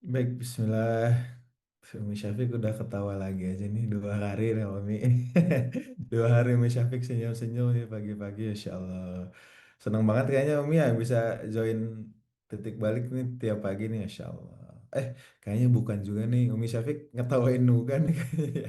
Baik, bismillah. Umi Syafiq udah ketawa lagi aja nih 2 hari nih Umi. 2 hari Umi Syafiq senyum-senyum nih pagi-pagi, Insya Allah. Senang banget kayaknya Umi ya bisa join titik balik nih tiap pagi nih, Insya Allah. Kayaknya bukan juga nih Umi Syafiq ngetawain Nugan nih kayaknya.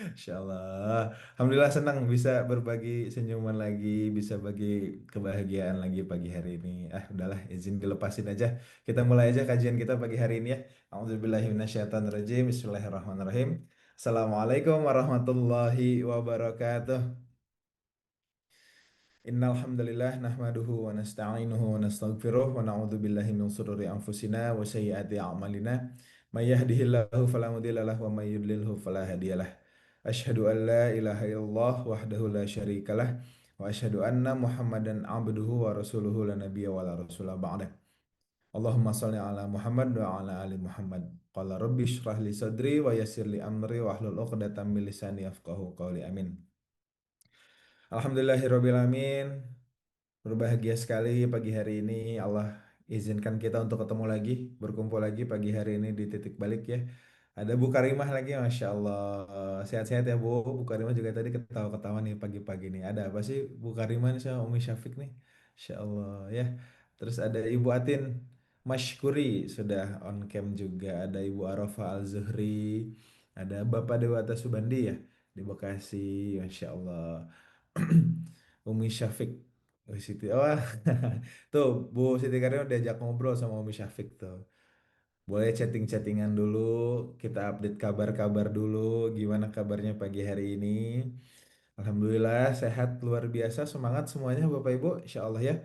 Insya Allah. Alhamdulillah senang bisa berbagi senyuman lagi, bisa bagi kebahagiaan lagi pagi hari ini. Udahlah, izin dilepasin aja. Kita mulai aja kajian kita pagi hari ini ya. A'udzubillahiminasyaitonirrajim. Bismillahirrahmanirrahim. Assalamualaikum warahmatullahi wabarakatuh. Innal hamdalillah nahmaduhu wa nasta'inuhu wa nastaghfiruh wa na'udzu billahi min shururi anfusina wa sayyiati a'malina. May yahdihillahu fala mudilla lahu wa may yudlilhu fala hadiyalah. Asyhadu an la ilaha illallah wahdahu la syarikalah wa asyhadu anna Muhammadan abduhu wa rasuluhu la nabiyya wa la rasula ba'dah. Allahumma shalli ala Muhammad wa ala ali Muhammad. Qala rabbi shrah li sadri wa yassir li amri wa hlul 'uqdatam min lisani yafqahu qawli. Amin. Alhamdulillahirrabbilalamin. Berbahagia sekali pagi hari ini Allah izinkan kita untuk ketemu lagi, berkumpul lagi pagi hari ini di titik balik ya. Ada Bu Karimah lagi, Masya Allah. Sehat-sehat ya Bu. Bu Karimah juga tadi ketawa-ketawa nih pagi-pagi nih. Ada apa sih Bu Karimah nih sama Umi Syafiq nih? Masya Allah ya. Terus ada Ibu Atin Mashkuri sudah on cam juga. Ada Ibu Arafah Al-Zuhri. Ada Bapak Dewata Subandi ya di Bekasi, Masya Allah. Umi Syafiq. Siti, tuh Bu Siti Karim diajak ngobrol sama Umi Syafiq tuh. Boleh chatting-chattingan dulu, kita update kabar-kabar dulu, gimana kabarnya pagi hari ini. Alhamdulillah sehat luar biasa, semangat semuanya Bapak Ibu, Insya Allah ya.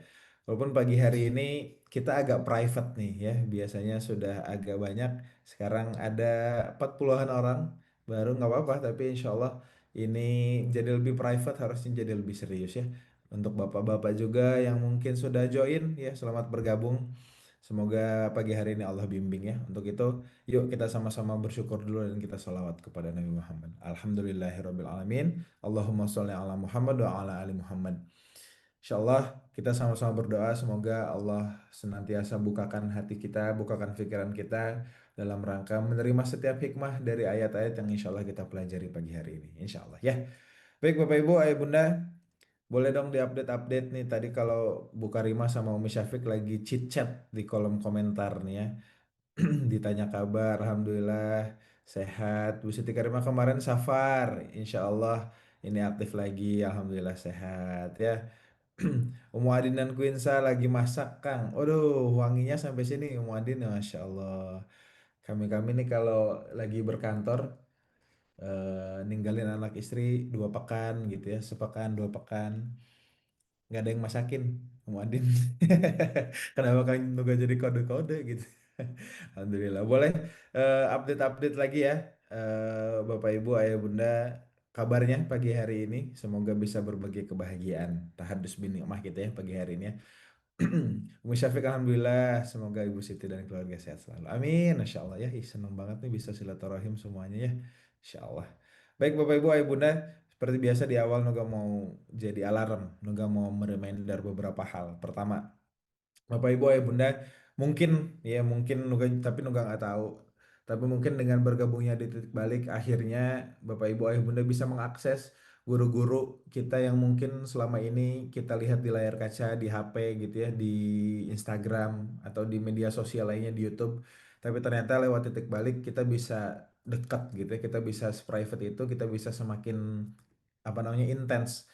Walaupun pagi hari ini kita agak private nih ya, biasanya sudah agak banyak, sekarang ada 40-an orang, baru nggak apa-apa, tapi Insya Allah ini jadi lebih private, harusnya jadi lebih serius ya. Untuk Bapak-Bapak juga yang mungkin sudah join ya, selamat bergabung. Semoga pagi hari ini Allah bimbing ya. Untuk itu, yuk kita sama-sama bersyukur dulu dan kita salawat kepada Nabi Muhammad. Alhamdulillahirabbil alamin. Allahumma sholli ala Muhammad wa ala ali Muhammad. Insya Allah kita sama-sama berdoa semoga Allah senantiasa bukakan hati kita, bukakan pikiran kita dalam rangka menerima setiap hikmah dari ayat-ayat yang insya Allah kita pelajari pagi hari ini. Insya Allah ya. Baik Bapak Ibu, Ayah Bunda, boleh dong diupdate-update nih. Tadi kalau Bu Karimah sama Umi Syafiq lagi chit-chat di kolom komentar nih ya. Ditanya kabar, Alhamdulillah sehat. Bu Siti Karimah kemarin safar, Insya Allah ini aktif lagi, Alhamdulillah sehat ya. Umu Adin dan Quinsa lagi masak Kang. Waduh, wanginya sampai sini Umu Adin, ya, Masya Allah. Kami-kami nih kalau lagi berkantor, ninggalin anak istri 2 pekan gitu ya, sepekan 2 pekan nggak ada yang masakin Muadin. Kenapa kan juga jadi kode-kode gitu. Alhamdulillah boleh update-update lagi ya, Bapak Ibu Ayah Bunda, kabarnya pagi hari ini semoga bisa berbagi kebahagiaan tahadus bin nikmah kita ya pagi hari ini ya. Umi Syafiq Alhamdulillah semoga Ibu Siti dan keluarga sehat selalu, amin. Masya Allah ya. Senang banget nih bisa silaturahim semuanya ya, Insya Allah. Baik Bapak Ibu Ayah Bunda, seperti biasa di awal Nuga mau jadi alarm, Nuga mau mereminder beberapa hal. Pertama, Bapak Ibu Ayah Bunda, mungkin ya mungkin Nuga, tapi Nuga nggak tahu. Tapi mungkin dengan bergabungnya di titik balik, akhirnya Bapak Ibu Ayah Bunda bisa mengakses guru-guru kita yang mungkin selama ini kita lihat di layar kaca, di HP gitu ya, di Instagram atau di media sosial lainnya di YouTube. Tapi ternyata lewat titik balik kita bisa dekat gitu ya, kita bisa private itu, kita bisa semakin apa namanya intens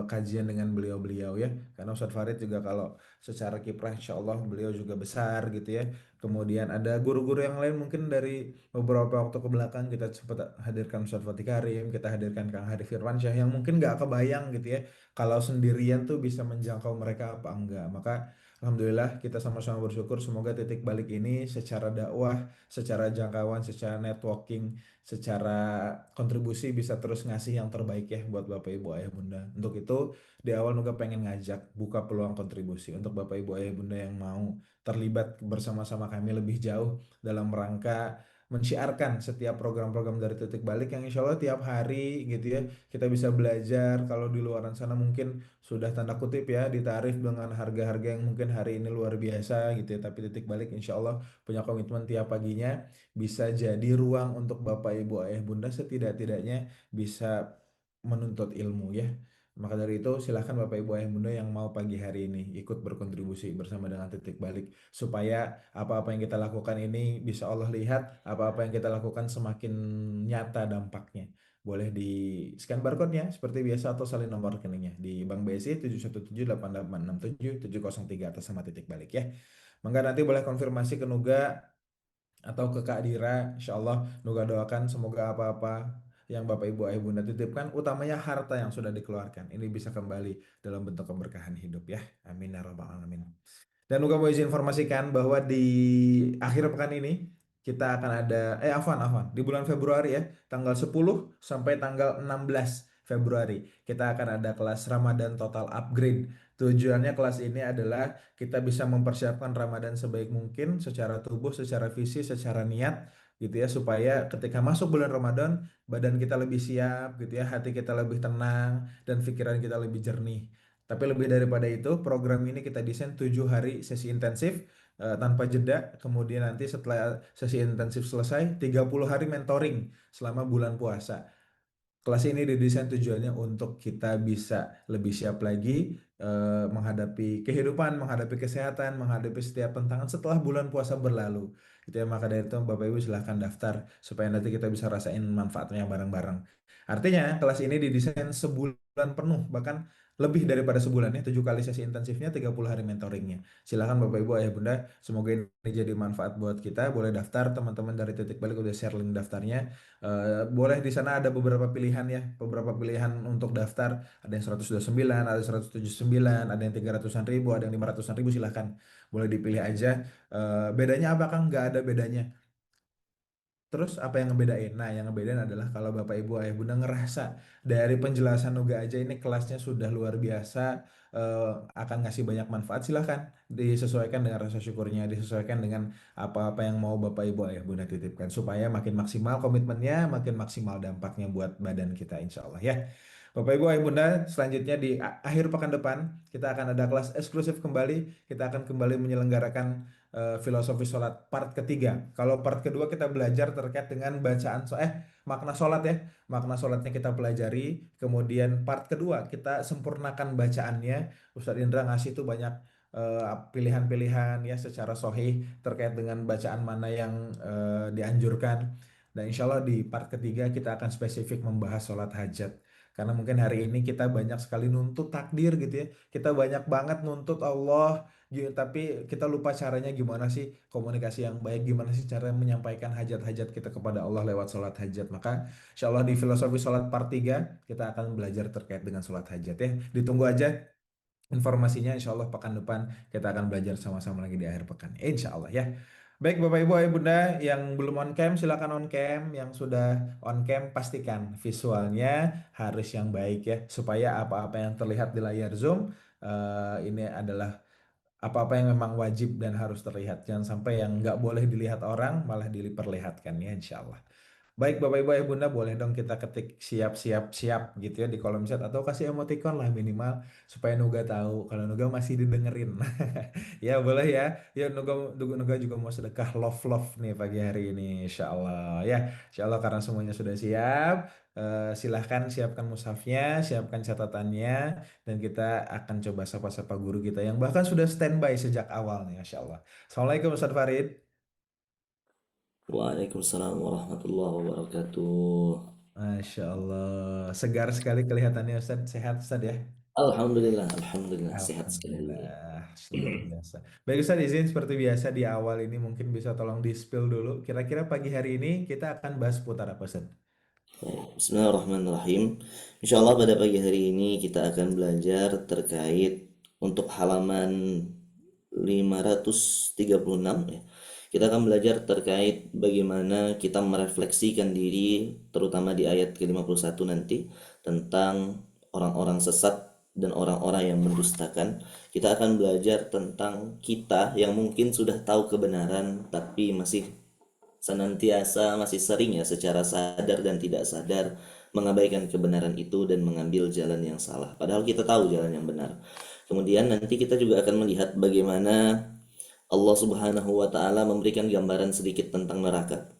kajian dengan beliau-beliau ya. Karena Ustadz Farid juga kalau secara kiprah insya Allah beliau juga besar gitu ya. Kemudian ada guru-guru yang lain mungkin dari beberapa waktu ke belakang kita sempat hadirkan Ustadz Fatih Karim, kita hadirkan Kang Hadi Firmansyah yang mungkin nggak kebayang gitu ya. Kalau sendirian tuh bisa menjangkau mereka apa enggak. Maka Alhamdulillah kita sama-sama bersyukur semoga titik balik ini secara dakwah, secara jangkauan, secara networking, secara kontribusi bisa terus ngasih yang terbaik ya buat Bapak Ibu Ayah Bunda. Untuk itu di awal Nuga pengen ngajak buka peluang kontribusi untuk Bapak Ibu Ayah Bunda yang mau terlibat bersama-sama kami lebih jauh dalam rangka mensyiarkan setiap program-program dari Titik Balik yang insya Allah tiap hari gitu ya kita bisa belajar. Kalau di luaran sana mungkin sudah tanda kutip ya ditarif dengan harga-harga yang mungkin hari ini luar biasa gitu ya. Tapi Titik Balik insya Allah punya komitmen tiap paginya bisa jadi ruang untuk Bapak Ibu Ayah Bunda setidak-tidaknya bisa menuntut ilmu ya. Maka dari itu silahkan Bapak Ibu Ayah Bunda yang mau pagi hari ini ikut berkontribusi bersama dengan Titik Balik supaya apa-apa yang kita lakukan ini bisa Allah lihat, apa-apa yang kita lakukan semakin nyata dampaknya. Boleh di scan barcode-nya seperti biasa atau salin nomor rekeningnya di Bank BSI 7178867 atas sama Titik Balik ya. Maka nanti boleh konfirmasi ke Nuga atau ke Kak Dira, insya Allah Nuga doakan semoga apa-apa yang Bapak Ibu Ayah Bunda titipkan, utamanya harta yang sudah dikeluarkan, ini bisa kembali dalam bentuk keberkahan hidup ya. Amin ya rabbal alamin. Dan juga mau izin informasikan bahwa di akhir pekan ini kita akan ada afwan di bulan Februari ya, tanggal 10 sampai tanggal 16 Februari kita akan ada kelas Ramadan Total Upgrade. Tujuannya kelas ini adalah kita bisa mempersiapkan Ramadan sebaik mungkin secara tubuh, secara visi, secara niat gitu ya supaya ketika masuk bulan Ramadan badan kita lebih siap gitu ya, hati kita lebih tenang dan pikiran kita lebih jernih. Tapi lebih daripada itu, program ini kita desain 7 hari sesi intensif tanpa jeda. Kemudian nanti setelah sesi intensif selesai, 30 hari mentoring selama bulan puasa. Kelas ini didesain tujuannya untuk kita bisa lebih siap lagi menghadapi kehidupan, menghadapi kesehatan, menghadapi setiap tantangan setelah bulan puasa berlalu. Gitu ya, maka dari itu Bapak Ibu silahkan daftar supaya nanti kita bisa rasain manfaatnya bareng-bareng. Artinya kelas ini didesain sebulan penuh, bahkan lebih daripada sebulan ya, 7 kali sesi intensifnya, 30 hari mentoringnya. Silakan Bapak Ibu Ayah Bunda, semoga ini jadi manfaat buat kita. Boleh daftar, teman-teman dari Titik Balik udah share link daftarnya. Boleh di sana ada beberapa pilihan ya, beberapa pilihan untuk daftar. Ada yang 129, ada 179, ada yang 300-an ribu, ada yang 500-an ribu silahkan. Boleh dipilih aja. Bedanya apa Kang? Nggak ada bedanya. Terus apa yang ngebedain? Nah, yang ngebedain adalah kalau Bapak Ibu Ayah Bunda ngerasa dari penjelasan Nuga aja ini kelasnya sudah luar biasa, akan ngasih banyak manfaat, silahkan disesuaikan dengan rasa syukurnya, disesuaikan dengan apa-apa yang mau Bapak Ibu Ayah Bunda titipkan supaya makin maksimal komitmennya, makin maksimal dampaknya buat badan kita insya Allah ya. Bapak Ibu Ayah Bunda, selanjutnya di akhir pekan depan kita akan ada kelas eksklusif kembali. Kita akan kembali menyelenggarakan filosofi sholat part ketiga. Kalau part kedua kita belajar terkait dengan bacaan makna sholat ya, makna sholatnya kita pelajari. Kemudian part kedua kita sempurnakan bacaannya. Ustadz Indra ngasih tuh banyak pilihan-pilihan ya secara sahih terkait dengan bacaan mana yang dianjurkan. Dan insya Allah di part ketiga kita akan spesifik membahas sholat hajat. Karena mungkin hari ini kita banyak sekali nuntut takdir gitu ya. Kita banyak banget nuntut Allah. Tapi kita lupa caranya gimana sih komunikasi yang baik, gimana sih cara menyampaikan hajat-hajat kita kepada Allah lewat sholat hajat. Maka insya Allah di filosofi sholat part 3 kita akan belajar terkait dengan sholat hajat ya. Ditunggu aja informasinya insya Allah pekan depan kita akan belajar sama-sama lagi di akhir pekan. Insya Allah ya. Baik Bapak Ibu Ayah Bunda yang belum on cam silakan on cam, yang sudah on cam pastikan visualnya harus yang baik ya supaya apa-apa yang terlihat di layar Zoom ini adalah apa-apa yang memang wajib dan harus terlihat. Jangan sampai yang nggak boleh dilihat orang malah diperlihatkan ya insya Allah. Baik Bapak Ibu Ayah Bunda boleh dong kita ketik siap siap siap gitu ya di kolom chat atau kasih emoticon lah minimal supaya Nuga tahu kalau Nuga masih didengerin. Ya boleh ya. Ya Nuga, Nuga juga mau sedekah love love nih pagi hari ini Insya Allah ya. Insya Allah karena semuanya sudah siap. Silahkan siapkan mushafnya, siapkan catatannya, dan kita akan coba sapa-sapa guru kita yang bahkan sudah standby sejak awal nih, Masya Allah. Assalamualaikum Ustaz Farid. Waalaikumsalam warahmatullahi wabarakatuh. Masya Allah, segar sekali kelihatannya Ustaz, sehat Ustaz ya. Alhamdulillah, alhamdulillah sehat sekali. Alhamdulillah, luar biasa. Baik Ustaz, izin seperti biasa di awal ini mungkin bisa tolong di-spill dulu. Kira-kira pagi hari ini kita akan bahas putar apa Ustaz? Bismillahirrahmanirrahim. Insya Allah pada pagi hari ini kita akan belajar terkait untuk halaman 536 ya. Kita akan belajar terkait bagaimana kita merefleksikan diri terutama di ayat ke-51 nanti tentang orang-orang sesat dan orang-orang yang mendustakan. Kita akan belajar tentang kita yang mungkin sudah tahu kebenaran tapi masih senantiasa masih sering ya secara sadar dan tidak sadar mengabaikan kebenaran itu dan mengambil jalan yang salah. Padahal kita tahu jalan yang benar. Kemudian nanti kita juga akan melihat bagaimana Allah Subhanahu wa taala memberikan gambaran sedikit tentang neraka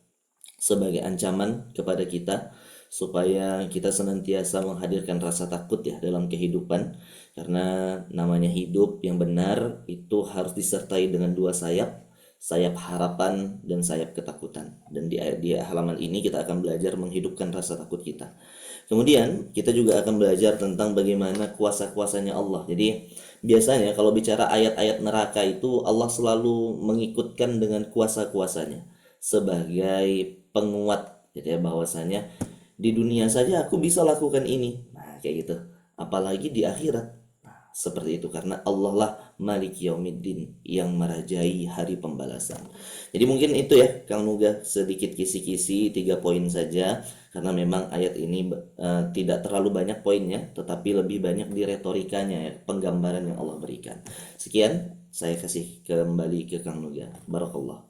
sebagai ancaman kepada kita supaya kita senantiasa menghadirkan rasa takut ya dalam kehidupan, karena namanya hidup yang benar itu harus disertai dengan dua sayap, sayap harapan dan sayap ketakutan. Dan di halaman ini kita akan belajar menghidupkan rasa takut kita. Kemudian kita juga akan belajar tentang bagaimana kuasa-kuasanya Allah. Jadi biasanya kalau bicara ayat-ayat neraka itu Allah selalu mengikutkan dengan kuasa-kuasanya sebagai penguat gitu ya, bahwasanya di dunia saja aku bisa lakukan ini. Nah, kayak gitu. Apalagi di akhirat. Nah, seperti itu karena Allah lah Malik Yaumiddin yang merajai hari pembalasan. Jadi mungkin itu ya Kang Nuga, sedikit kisi-kisi 3 poin saja karena memang ayat ini tidak terlalu banyak poinnya tetapi lebih banyak di retorikanya ya, penggambaran yang Allah berikan. Sekian saya kasih kembali ke Kang Nuga. Barakallah.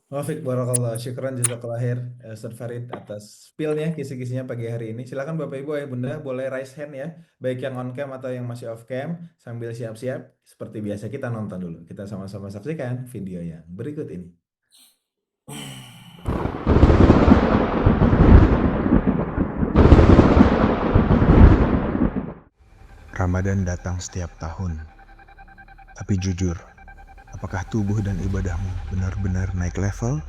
Wafik barakallah, syukran jazakallah khair Ustaz Farid atas spillnya, kisi-kisinya pagi hari ini. Silakan Bapak Ibu Ayah Bunda boleh raise hand ya, baik yang on cam atau yang masih off cam, sambil siap-siap. Seperti biasa kita nonton dulu. Kita sama-sama saksikan video yang berikut ini. Ramadan datang setiap tahun. Tapi jujur, apakah tubuh dan ibadahmu benar-benar naik level?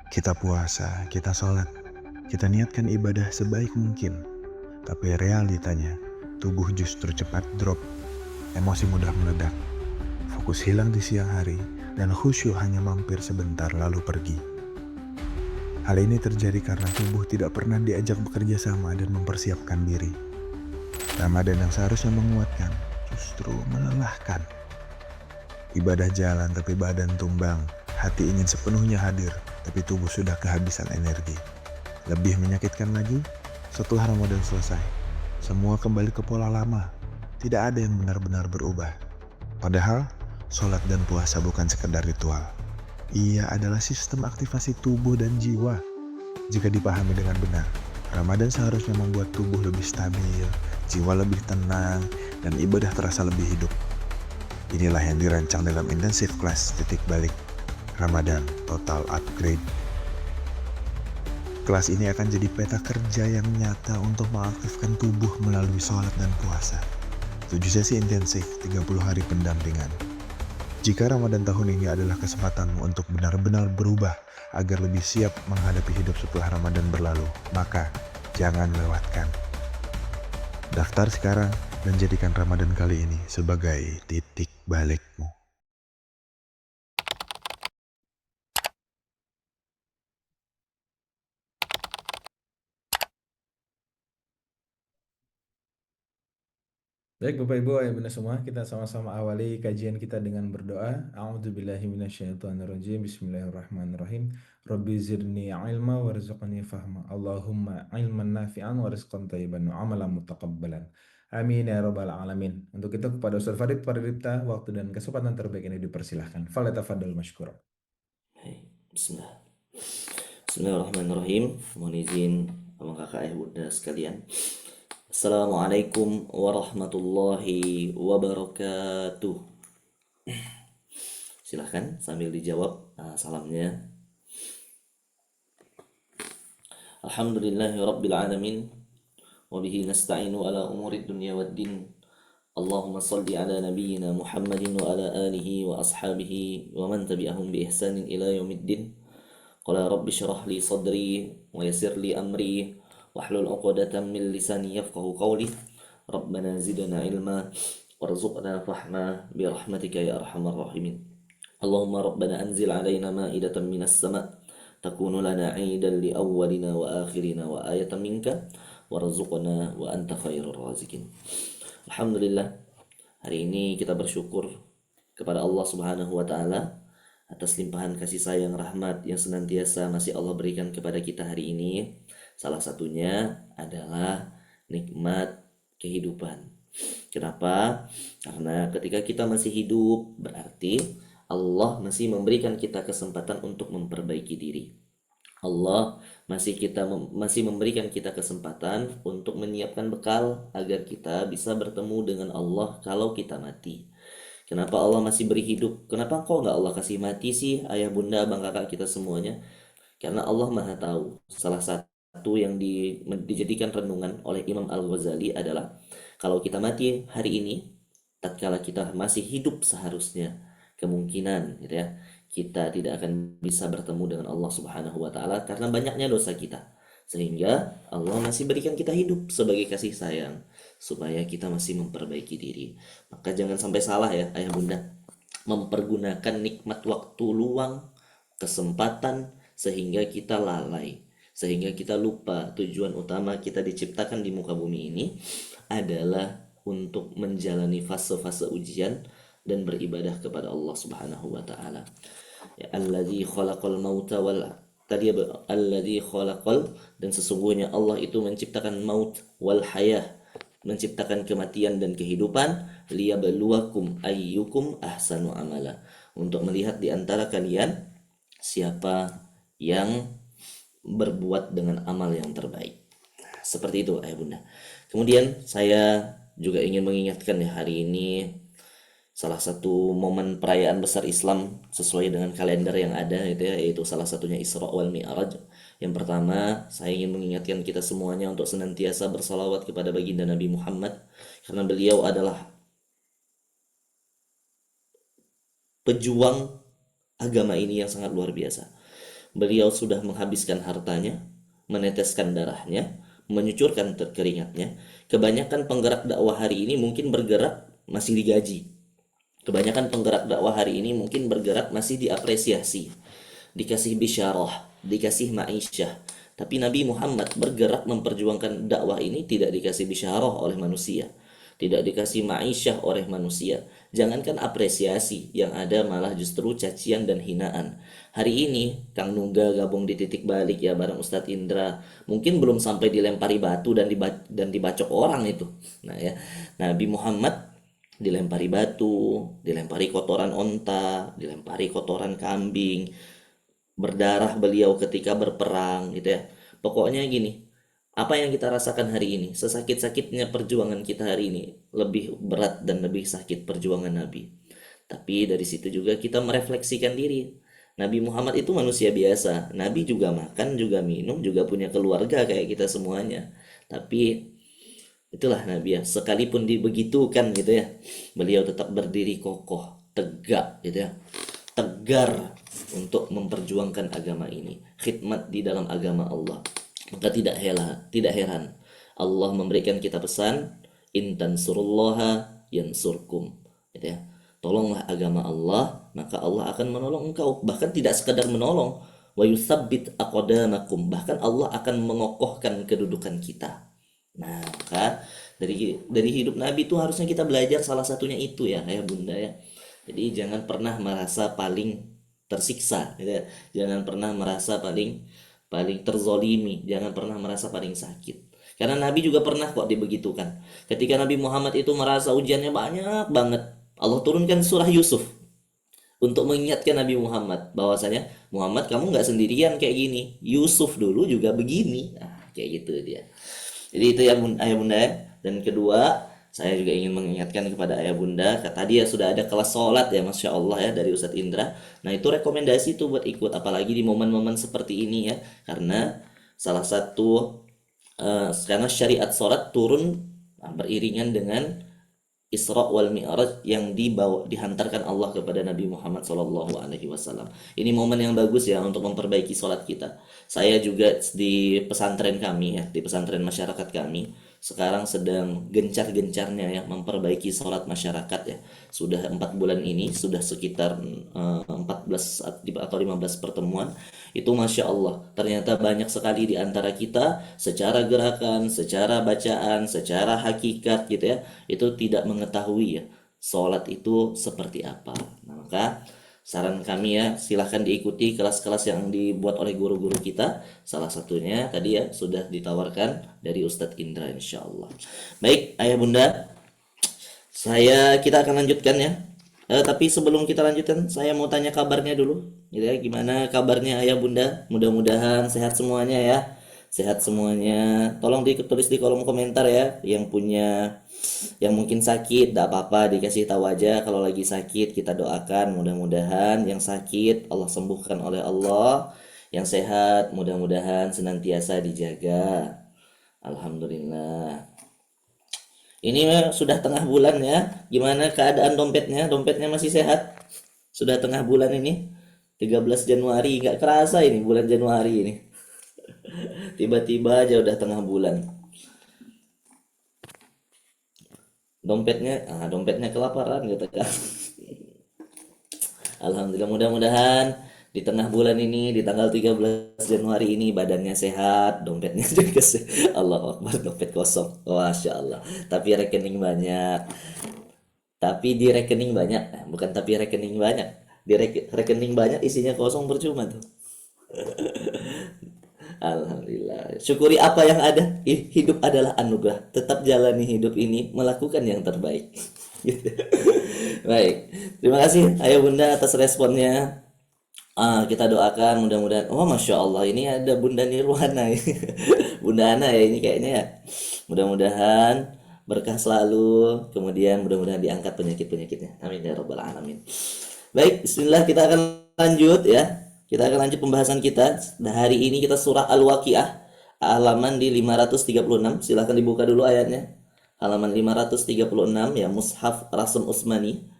Kita puasa, kita sholat, kita niatkan ibadah sebaik mungkin. Tapi realitanya, tubuh justru cepat drop, emosi mudah meledak, fokus hilang di siang hari, dan khusyuk hanya mampir sebentar lalu pergi. Hal ini terjadi karena tubuh tidak pernah diajak bekerja sama dan mempersiapkan diri. Ramadan yang seharusnya menguatkan, justru melelahkan. Ibadah jalan tapi badan tumbang, hati ingin sepenuhnya hadir, tapi tubuh sudah kehabisan energi. Lebih menyakitkan lagi, setelah Ramadan selesai, semua kembali ke pola lama. Tidak ada yang benar-benar berubah. Padahal, sholat dan puasa bukan sekedar ritual. Ia adalah sistem aktivasi tubuh dan jiwa. Jika dipahami dengan benar, Ramadan seharusnya membuat tubuh lebih stabil, jiwa lebih tenang, dan ibadah terasa lebih hidup. Inilah yang dirancang dalam intensif kelas titik balik Ramadan Total Upgrade. Kelas ini akan jadi peta kerja yang nyata untuk mengaktifkan tubuh melalui sholat dan puasa. 7 sesi intensif, 30 hari pendampingan. Jika Ramadan tahun ini adalah kesempatanmu untuk benar-benar berubah agar lebih siap menghadapi hidup setelah Ramadan berlalu, maka jangan lewatkan. Daftar sekarang dan jadikan Ramadan kali ini sebagai titik balikmu. Baik Bapak Ibu Ayah Bunda semua, kita sama-sama awali kajian kita dengan berdoa. A'udzubillahi minasyaitonirrajim. Bismillahirrahmanirrahim. Rabbi zidni ilma warzuqni fahma. Allahumma ilman nafi'an wa rizqan thayyiban wa amalan mutaqabbalan. Amin ya rabbal alamin. Untuk itu kepada Ustaz Farid Paridipta, waktu dan kesempatan terbaik ini dipersilahkan. Falyatafaddal mashkura. Hai, Bismillah. Bismillahirrahmanirrahim. Mohon izin sama kakak ayah bunda sekalian. Assalamualaikum warahmatullahi wabarakatuh. Silahkan sambil dijawab salamnya. Alhamdulillahi rabbil alamin. Wabihi nasta'inu ala umuri dunya waddin. Allahumma salli ala nabiyyina Muhammadin wa ala alihi wa ashabihi wa man tabi'ahum bi ihsanin ila yaumiddin. Qala rabbi syrah li sadri wa yassir li amri wahlul 'uqdatam min lisani yafqahu qawli. Rabbana zidna ilma warzuqna fahma bi rahmatika ya arhamar rahimin. Allahumma rabbana anzil alaina ma'idatan minas sama' takunu lana 'idan li awwalina wa akhirina wa ayatan minka warzuqna wa anta khairur razikin. Alhamdulillah, hari ini kita bersyukur kepada Allah Subhanahu wa taala atas limpahan kasih sayang rahmat yang senantiasa masih Allah berikan kepada kita hari ini. Salah satunya adalah nikmat kehidupan. Kenapa? Karena ketika kita masih hidup berarti Allah masih memberikan kita kesempatan untuk memperbaiki diri. Allah masih memberikan kita kesempatan untuk menyiapkan bekal agar kita bisa bertemu dengan Allah kalau kita mati. Kenapa Allah masih beri hidup? Kenapa kok nggak Allah kasih mati sih, ayah bunda, abang kakak kita semuanya? Karena Allah Maha Tahu. Salah satu yang dijadikan renungan oleh Imam Al-Ghazali adalah kalau kita mati hari ini, tatkala kita masih hidup seharusnya, kemungkinan gitu ya, kita tidak akan bisa bertemu dengan Allah Subhanahu wa taala karena banyaknya dosa kita. Sehingga Allah masih berikan kita hidup sebagai kasih sayang supaya kita masih memperbaiki diri. Maka jangan sampai salah ya ayah bunda, mempergunakan nikmat waktu luang, kesempatan sehingga kita lalai, sehingga kita lupa tujuan utama kita diciptakan di muka bumi ini adalah untuk menjalani fase-fase ujian dan beribadah kepada Allah Subhanahu wa taala. Ya, alladzi khalaqal mauta wal tadi alladzi khalaqal, dan sesungguhnya Allah itu menciptakan maut wal hayah, menciptakan kematian dan kehidupan, liyabluwakum ayyukum ahsanu amala, untuk melihat di antara kalian siapa yang berbuat dengan amal yang terbaik. Seperti itu ayah bunda. Kemudian saya juga ingin mengingatkan ya, hari ini salah satu momen perayaan besar Islam sesuai dengan kalender yang ada gitu ya, yaitu salah satunya Isra wal Mi'raj. Yang pertama, saya ingin mengingatkan kita semuanya untuk senantiasa bersalawat kepada baginda Nabi Muhammad, karena beliau adalah pejuang agama ini yang sangat luar biasa. Beliau sudah menghabiskan hartanya, meneteskan darahnya, menyucurkan keringatnya. Kebanyakan penggerak dakwah hari ini mungkin bergerak masih digaji. Kebanyakan penggerak dakwah hari ini mungkin bergerak masih diapresiasi, dikasih bisyarah, dikasih ma'isyah. Tapi Nabi Muhammad bergerak memperjuangkan dakwah ini tidak dikasih bisyarah oleh manusia, tidak dikasih ma'isyah oleh manusia. Jangankan apresiasi, yang ada malah justru cacian dan hinaan. Hari ini Kang Nuga gabung di Titik Balik ya bareng Ustadz Indra, mungkin belum sampai dilempari batu dan dibacok orang itu. Nah ya, Nabi Muhammad dilempari batu, dilempari kotoran onta, dilempari kotoran kambing, berdarah beliau ketika berperang gitu ya. Pokoknya gini, apa yang kita rasakan hari ini, sesakit-sakitnya perjuangan kita hari ini, lebih berat dan lebih sakit perjuangan Nabi. Tapi dari situ juga kita merefleksikan diri. Nabi Muhammad itu manusia biasa. Nabi juga makan, juga minum, juga punya keluarga kayak kita semuanya. Tapi itulah Nabi ya, sekalipun dibegitukan gitu ya, beliau tetap berdiri kokoh, tegak gitu ya, tegar untuk memperjuangkan agama ini, khidmat di dalam agama Allah. Maka tidak heran Allah memberikan kita pesan, in tansurullaha yansurkum gitu ya. Tolonglah agama Allah, maka Allah akan menolong engkau. Bahkan tidak sekadar menolong, wa yutsabbit aqdamakum, bahkan Allah akan mengokohkan kedudukan kita. Nah, maka dari hidup Nabi itu harusnya kita belajar salah satunya itu ya, ayah bunda ya. Jadi jangan pernah merasa paling tersiksa, gitu ya. Jangan pernah merasa paling terzolimi, jangan pernah merasa paling sakit. Karena Nabi juga pernah kok dibegitukan. Ketika Nabi Muhammad itu merasa ujiannya banyak banget, Allah turunkan surah Yusuf untuk mengingatkan Nabi Muhammad bahwasanya, Muhammad kamu nggak sendirian kayak gini, Yusuf dulu juga begini. Nah, kayak gitu dia. Jadi itu ya ayah bunda ya. Dan kedua, saya juga ingin mengingatkan kepada ayah bunda, tadi ya sudah ada kelas sholat ya, Masya Allah ya, dari Ustadz Indra. Nah itu rekomendasi tuh buat ikut, apalagi di momen-momen seperti ini ya, karena salah satu karena syariat sholat turun beriringan dengan Isra wal Mi'raj yang dihantarkan Allah kepada Nabi Muhammad SAW. Ini momen yang bagus ya untuk memperbaiki sholat kita. Saya juga di pesantren kami ya, di pesantren masyarakat kami, sekarang sedang gencar-gencarnya ya memperbaiki sholat masyarakat ya. Sudah 4 bulan ini, sudah sekitar 14 atau 15 pertemuan. Itu Masya Allah, ternyata banyak sekali di antara kita secara gerakan, secara bacaan, secara hakikat gitu ya, itu tidak mengetahui ya sholat itu seperti apa. Nah, maka saran kami ya, silahkan diikuti kelas-kelas yang dibuat oleh guru-guru kita. Salah satunya tadi ya sudah ditawarkan dari Ustadz Indra insya Allah. Baik ayah bunda, kita akan lanjutkan ya. Tapi sebelum kita lanjutkan, saya mau tanya kabarnya dulu. Gitu ya, gimana kabarnya ayah bunda? Mudah-mudahan sehat semuanya ya. Sehat semuanya. Tolong ditulis di kolom komentar ya. Yang mungkin sakit, tidak apa-apa, dikasih tahu aja. Kalau lagi sakit, kita doakan. Mudah-mudahan yang sakit Allah sembuhkan oleh Allah. Yang sehat, mudah-mudahan senantiasa dijaga. Alhamdulillah. Ini sudah tengah bulan ya. Gimana keadaan dompetnya? Dompetnya masih sehat? Sudah tengah bulan ini. 13 Januari, nggak kerasa ini bulan Januari ini. Tiba-tiba aja udah tengah bulan. Dompetnya kelaparan gitu kan. Alhamdulillah, mudah-mudahan di tengah bulan ini, di tanggal 13 Januari ini badannya sehat, dompetnya juga sehat. Allahu Akbar, dompet kosong. Masya Allah. Tapi rekening banyak. Tapi di rekening banyak, bukan tapi rekening banyak. Di rekening banyak isinya kosong percuma tuh. Alhamdulillah. Syukuri apa yang ada. Hidup adalah anugerah. Tetap jalani hidup ini, melakukan yang terbaik. Baik. Terima kasih Ayah Bunda atas responnya. Kita doakan mudah-mudahan. Oh, Masya Allah, ini ada Bunda Nirwana. Bunda Ana ya ini kayaknya ya. Mudah-mudahan berkah selalu. Kemudian mudah-mudahan diangkat penyakit-penyakitnya. Amin ya Rabbal Alamin. Baik, bismillah, kita akan lanjut ya. Kita akan lanjut pembahasan kita. Nah, hari ini kita surah Al-Waqiah, halaman di 536. Silahkan dibuka dulu ayatnya. Halaman 536 ya, Mushaf Rasm Utsmani.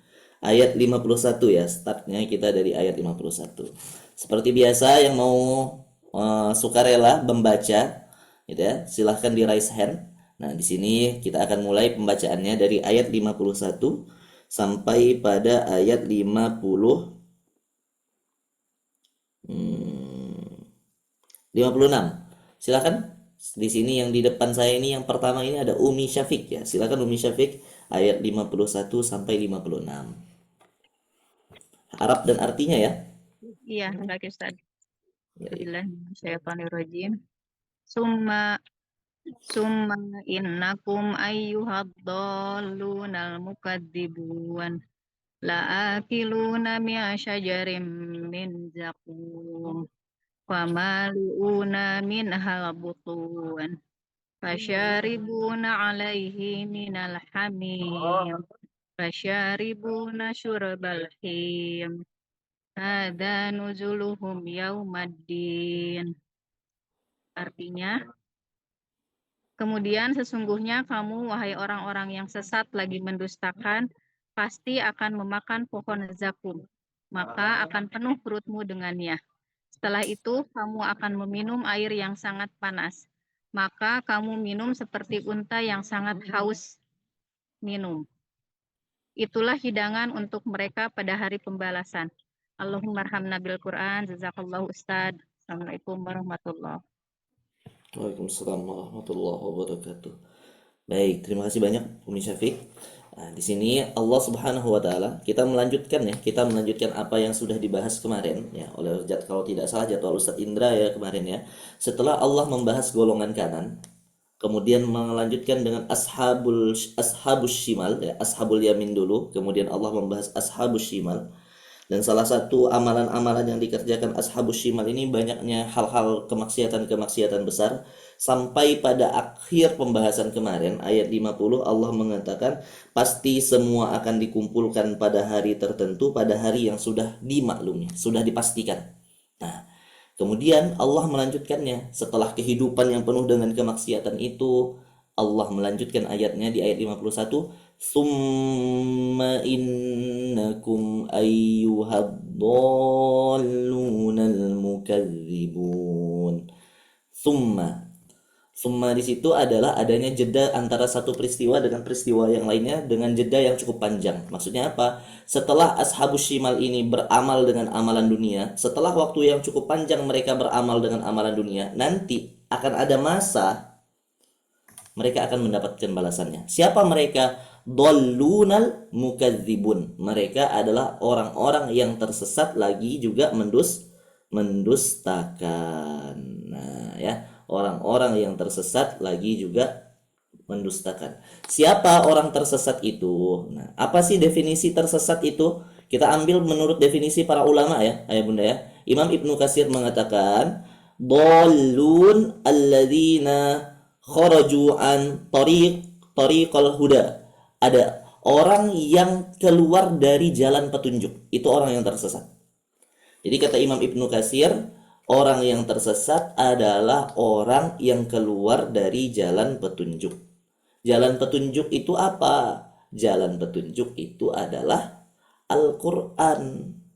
Ayat 51 ya, startnya kita dari ayat 51. Seperti biasa, yang mau sukarela membaca gitu ya, silahkan di raise hand. Nah, di sini kita akan mulai pembacaannya dari ayat 51 sampai pada ayat 56. Silakan. Di sini yang di depan saya ini yang pertama ini ada Umi Syafiq ya. Silakan Umi Syafiq, ayat 51 sampai 56. Arab dan artinya ya. Iya, lagi Ustaz. Ya, ya. Bismillahirrahmanirrahim. Summa innakum ayyuhad-dallunal mukadzibun la'akiluna min syajarin min zakum famali'una minhal butun fasyaribuna 'alaihi minal hamim fasyaribuna syurbal him hadza nuzuluhum yaumaddin. Artinya, kemudian sesungguhnya kamu, wahai orang-orang yang sesat lagi mendustakan, pasti akan memakan pohon zakum, maka akan penuh perutmu dengannya. Setelah itu, kamu akan meminum air yang sangat panas, maka kamu minum seperti unta yang sangat haus minum. Itulah hidangan untuk mereka pada hari pembalasan. Allahumma arhamna bil Quran. Jazakallahu Ustaz. Assalamualaikum warahmatullahi wabarakatuh. Waalaikumsalam warahmatullahi wabarakatuh. Baik, terima kasih banyak Umi Syafiq. Nah, di sini Allah Subhanahu wa taala, kita melanjutkan apa yang sudah dibahas kemarin ya oleh kalau tidak salah jadwal Ustadz Indra ya kemarin ya. Setelah Allah membahas golongan kanan, kemudian melanjutkan dengan ashabus shimal ya, ashabul yamin dulu, kemudian Allah membahas ashabus shimal. Dan salah satu amalan-amalan yang dikerjakan ashabus shimal ini banyaknya hal-hal kemaksiatan-kemaksiatan besar. Sampai pada akhir pembahasan kemarin, ayat 50, Allah mengatakan pasti semua akan dikumpulkan pada hari tertentu, pada hari yang sudah dimaklumi, sudah dipastikan. Nah, kemudian Allah melanjutkannya. Setelah kehidupan yang penuh dengan kemaksiatan itu, Allah melanjutkan ayatnya di ayat 51. Summa innakum ayyuhad-dallunal mukadzibun. Summa di situ adalah adanya jeda antara satu peristiwa dengan peristiwa yang lainnya dengan jeda yang cukup panjang. Maksudnya apa? Setelah ashabus shimal ini beramal dengan amalan dunia, setelah waktu yang cukup panjang mereka beramal dengan amalan dunia, nanti akan ada masa mereka akan mendapatkan balasannya. Siapa mereka? Dallunal mukadzibun. Mereka adalah orang-orang yang tersesat lagi juga mendustakan. Nah, ya, orang-orang yang tersesat lagi juga mendustakan. Siapa orang tersesat itu? Nah, apa sih definisi tersesat itu? Kita ambil menurut definisi para ulama ya, ayah bunda ya. Imam Ibnu Katsir mengatakan, "Dhallun alladzina kharaju an tariqal huda." Ada orang yang keluar dari jalan petunjuk. Itu orang yang tersesat. Jadi kata Imam Ibnu Katsir, orang yang tersesat adalah orang yang keluar dari jalan petunjuk. Jalan petunjuk itu apa? Jalan petunjuk itu adalah Al-Quran.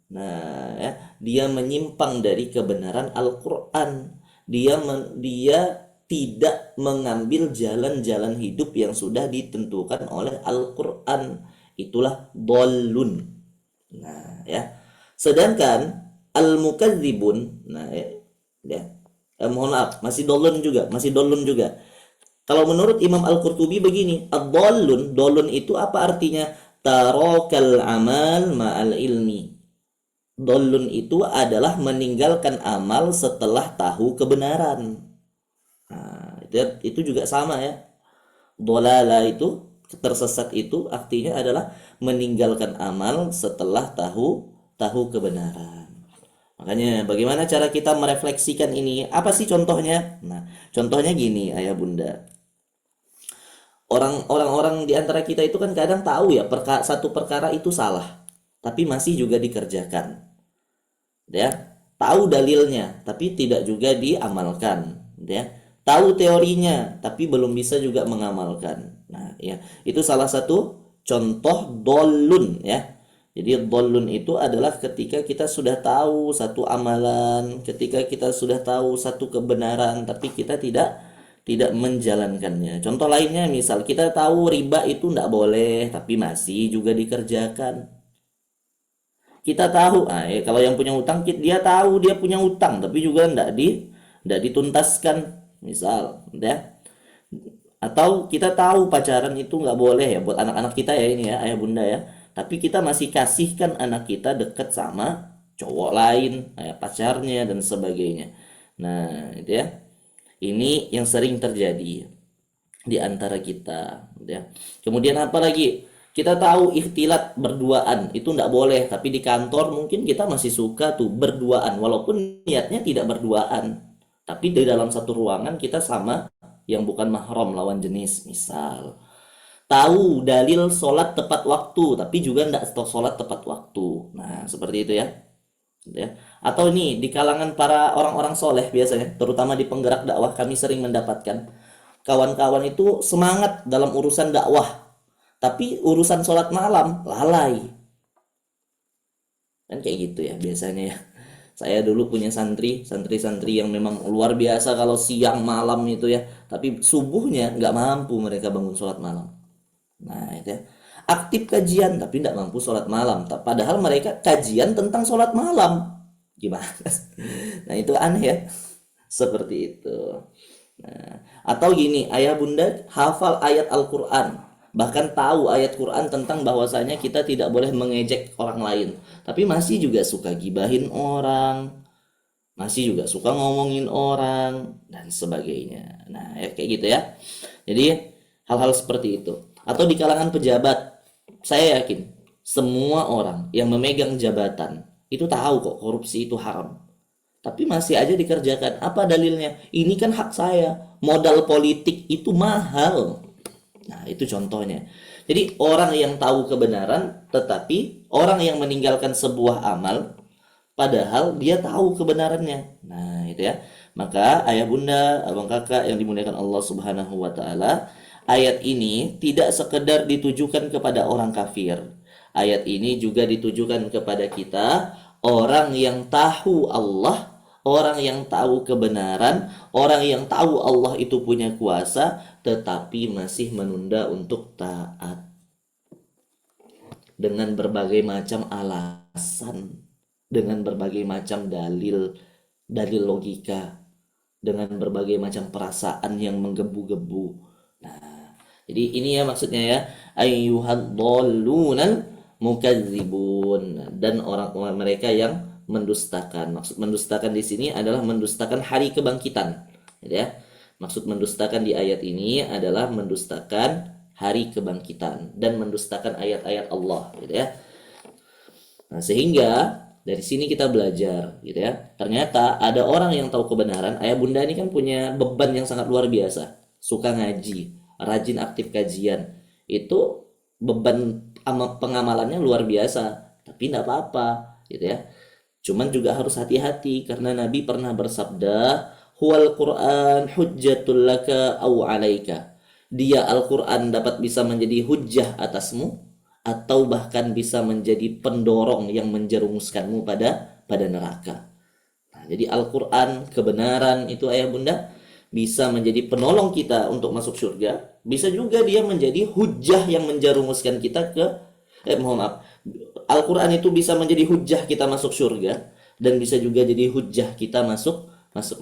Nah, ya, dia menyimpang dari kebenaran Al-Quran. Dia tidak mengambil jalan-jalan hidup yang sudah ditentukan oleh Al-Quran. Itulah dolun. Nah, ya. Sedangkan al-mukadzibun, nah ya, mohon maaf, masih dolun juga. Kalau menurut Imam Al-Qurtubi begini, ad-dallun, dolun itu apa artinya? Tarakal amal ma'al ilmi. Dolun itu adalah meninggalkan amal setelah tahu kebenaran. Nah, itu juga sama ya. Dolala itu, tersesat itu artinya adalah meninggalkan amal setelah tahu kebenaran. Makanya bagaimana cara kita merefleksikan ini? Apa sih contohnya? Nah, contohnya gini, ayah bunda. Orang-orang di antara kita itu kan kadang tahu ya satu perkara itu salah, tapi masih juga dikerjakan. Ya, tahu dalilnya, tapi tidak juga diamalkan. Ya, tahu teorinya, tapi belum bisa juga mengamalkan. Nah, ya, itu salah satu contoh dolun ya. Jadi dolun itu adalah ketika kita sudah tahu satu amalan, ketika kita sudah tahu satu kebenaran, tapi kita tidak menjalankannya. Contoh lainnya misal kita tahu riba itu tidak boleh, tapi masih juga dikerjakan. Kita tahu, kalau yang punya utang, dia tahu dia punya utang, tapi juga tidak dituntaskan, misal, ya. Atau kita tahu pacaran itu nggak boleh ya buat anak-anak kita ya ini ya ayah bunda ya. Tapi kita masih kasihkan anak kita deket sama cowok lain, pacarnya dan sebagainya. Nah, itu ya. Ini yang sering terjadi di antara kita, ya. Kemudian apa lagi? Kita tahu ikhtilat berduaan itu tidak boleh, tapi di kantor mungkin kita masih suka tuh berduaan, walaupun niatnya tidak berduaan, tapi di dalam satu ruangan kita sama yang bukan mahram lawan jenis, misal. Tahu dalil sholat tepat waktu, tapi juga tidak sholat tepat waktu. Nah, seperti itu ya. Ya. Atau ini di kalangan para orang-orang soleh biasanya, terutama di penggerak dakwah, kami sering mendapatkan kawan-kawan itu semangat dalam urusan dakwah, tapi urusan sholat malam lalai. Kan kayak gitu ya biasanya ya. Saya dulu punya santri-santri yang memang luar biasa kalau siang malam itu ya, tapi subuhnya nggak mampu mereka bangun sholat malam. Nah itu ya. Aktif kajian tapi tidak mampu sholat malam, padahal mereka kajian tentang sholat malam. Gimana? Nah itu aneh ya, seperti itu. Nah, atau gini, ayah bunda hafal ayat Al-Quran, bahkan tahu ayat Quran tentang bahwasanya kita tidak boleh mengejek orang lain, tapi masih juga suka gibahin orang, masih juga suka ngomongin orang dan sebagainya. Nah ya kayak gitu ya. Jadi hal-hal seperti itu. Atau di kalangan pejabat, saya yakin semua orang yang memegang jabatan itu tahu kok korupsi itu haram, tapi masih aja dikerjakan. Apa dalilnya? Ini kan hak saya, modal politik itu mahal. Nah itu contohnya. Jadi orang yang tahu kebenaran, tetapi orang yang meninggalkan sebuah amal padahal dia tahu kebenarannya. Nah itu ya. Maka ayah bunda, abang kakak yang dimuliakan Allah Subhanahu wa taala, ayat ini tidak sekedar ditujukan kepada orang kafir. Ayat ini juga ditujukan kepada kita, orang yang tahu Allah, orang yang tahu kebenaran, orang yang tahu Allah itu punya kuasa, tetapi masih menunda untuk taat. Dengan berbagai macam alasan, dengan berbagai macam dalil logika, dengan berbagai macam perasaan yang menggebu-gebu. Nah, jadi ini ya maksudnya ya, ayyuhad-dhallunal mukadzibun, dan orang-orang mereka yang mendustakan. Maksud mendustakan di sini adalah mendustakan hari kebangkitan, gitu ya. Maksud mendustakan di ayat ini adalah mendustakan hari kebangkitan dan mendustakan ayat-ayat Allah, gitu ya. Nah, sehingga dari sini kita belajar, gitu ya. Ternyata ada orang yang tahu kebenaran. Ayah bunda ini kan punya beban yang sangat luar biasa. Suka ngaji, rajin aktif kajian. Itu beban pengamalannya luar biasa. Tapi tidak apa-apa, gitu ya. Cuman juga harus hati-hati karena Nabi pernah bersabda, "Huwal Qur'an hujjatul laka aw 'alaika." Dia Al-Qur'an dapat bisa menjadi hujjah atasmu atau bahkan bisa menjadi pendorong yang menjerumuskanmu pada neraka. Nah, jadi Al-Qur'an, kebenaran itu ayah bunda bisa menjadi penolong kita untuk masuk surga, bisa juga dia menjadi hujjah yang menjerumuskan kita ke mohon maaf. Al-Quran itu bisa menjadi hujjah kita masuk surga dan bisa juga jadi hujjah kita masuk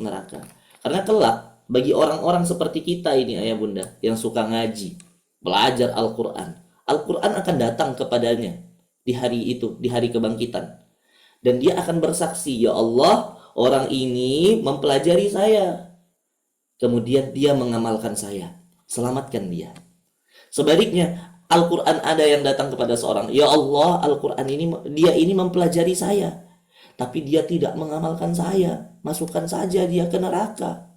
neraka. Karena kelak bagi orang-orang seperti kita ini ayah bunda yang suka ngaji, belajar Al-Quran, Al-Quran akan datang kepadanya di hari itu, di hari kebangkitan. Dan dia akan bersaksi, ya Allah, orang ini mempelajari saya. Kemudian dia mengamalkan saya. Selamatkan dia. Sebaliknya, Al-Quran ada yang datang kepada seorang, ya Allah, Al-Quran ini, dia ini mempelajari saya, tapi dia tidak mengamalkan saya, masukkan saja dia ke neraka.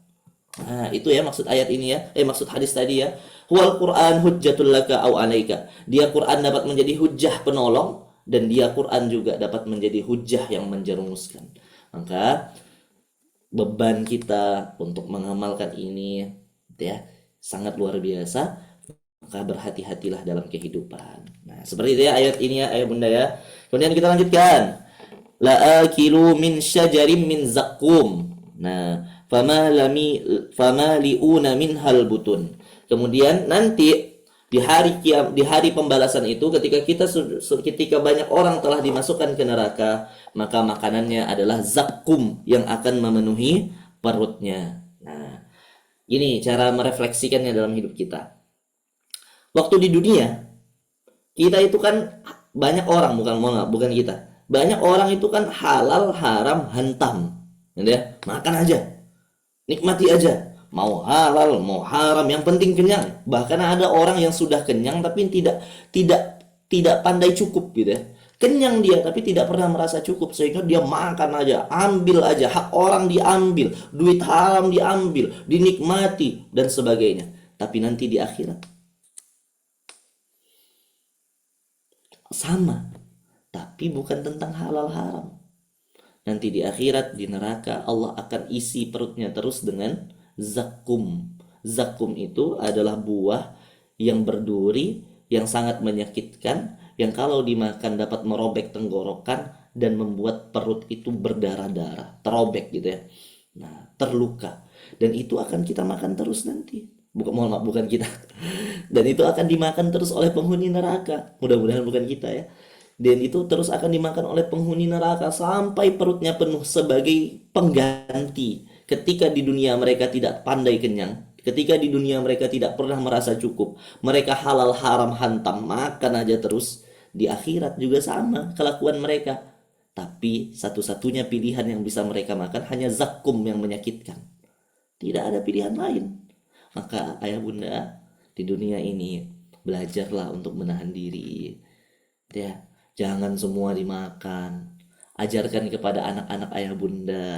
Nah, itu ya maksud ayat ini ya, maksud hadis tadi ya. Wal Quran hujjatul laka au alaika. Dia Quran dapat menjadi hujjah penolong dan dia Quran juga dapat menjadi hujjah yang menjerumuskan. Maka beban kita untuk mengamalkan ini ya sangat luar biasa. Maka berhati-hatilah dalam kehidupan. Nah, seperti itu ya ayat ini ya, ayat bunda ya. Kemudian kita lanjutkan. La'akilu min syajarin min zakum. Nah, famaliuna minhal butun. Kemudian nanti di hari pembalasan itu ketika banyak orang telah dimasukkan ke neraka, maka makanannya adalah zakum yang akan memenuhi perutnya. Nah, ini cara merefleksikannya dalam hidup kita. Waktu di dunia kita itu kan banyak orang bukan kita. Banyak orang itu kan halal haram hantam. Gitu ya? Makan aja. Nikmati aja. Mau halal, mau haram, yang penting kenyang. Bahkan ada orang yang sudah kenyang tapi tidak pandai cukup gitu ya. Kenyang dia tapi tidak pernah merasa cukup sehingga dia makan aja, ambil aja, hak orang diambil, duit haram diambil, dinikmati dan sebagainya. Tapi nanti di akhirat sama, tapi bukan tentang halal haram. Nanti di akhirat, di neraka, Allah akan isi perutnya terus dengan zakum. Zakum itu adalah buah yang berduri, yang sangat menyakitkan, yang kalau dimakan dapat merobek tenggorokan dan membuat perut itu berdarah-darah, terobek gitu ya. Nah, terluka. Dan itu akan kita makan terus nanti. Bukan kita. Dan itu akan dimakan terus oleh penghuni neraka. Mudah-mudahan bukan kita ya. Dan itu terus akan dimakan oleh penghuni neraka sampai perutnya penuh sebagai pengganti. Ketika di dunia mereka tidak pandai kenyang, ketika di dunia mereka tidak pernah merasa cukup, mereka halal haram hantam, makan aja terus. Di akhirat juga sama kelakuan mereka. Tapi satu-satunya pilihan yang bisa mereka makan hanya zakum yang menyakitkan. Tidak ada pilihan lain. Maka ayah bunda di dunia ini belajarlah untuk menahan diri. Ya, jangan semua dimakan. Ajarkan kepada anak-anak ayah bunda.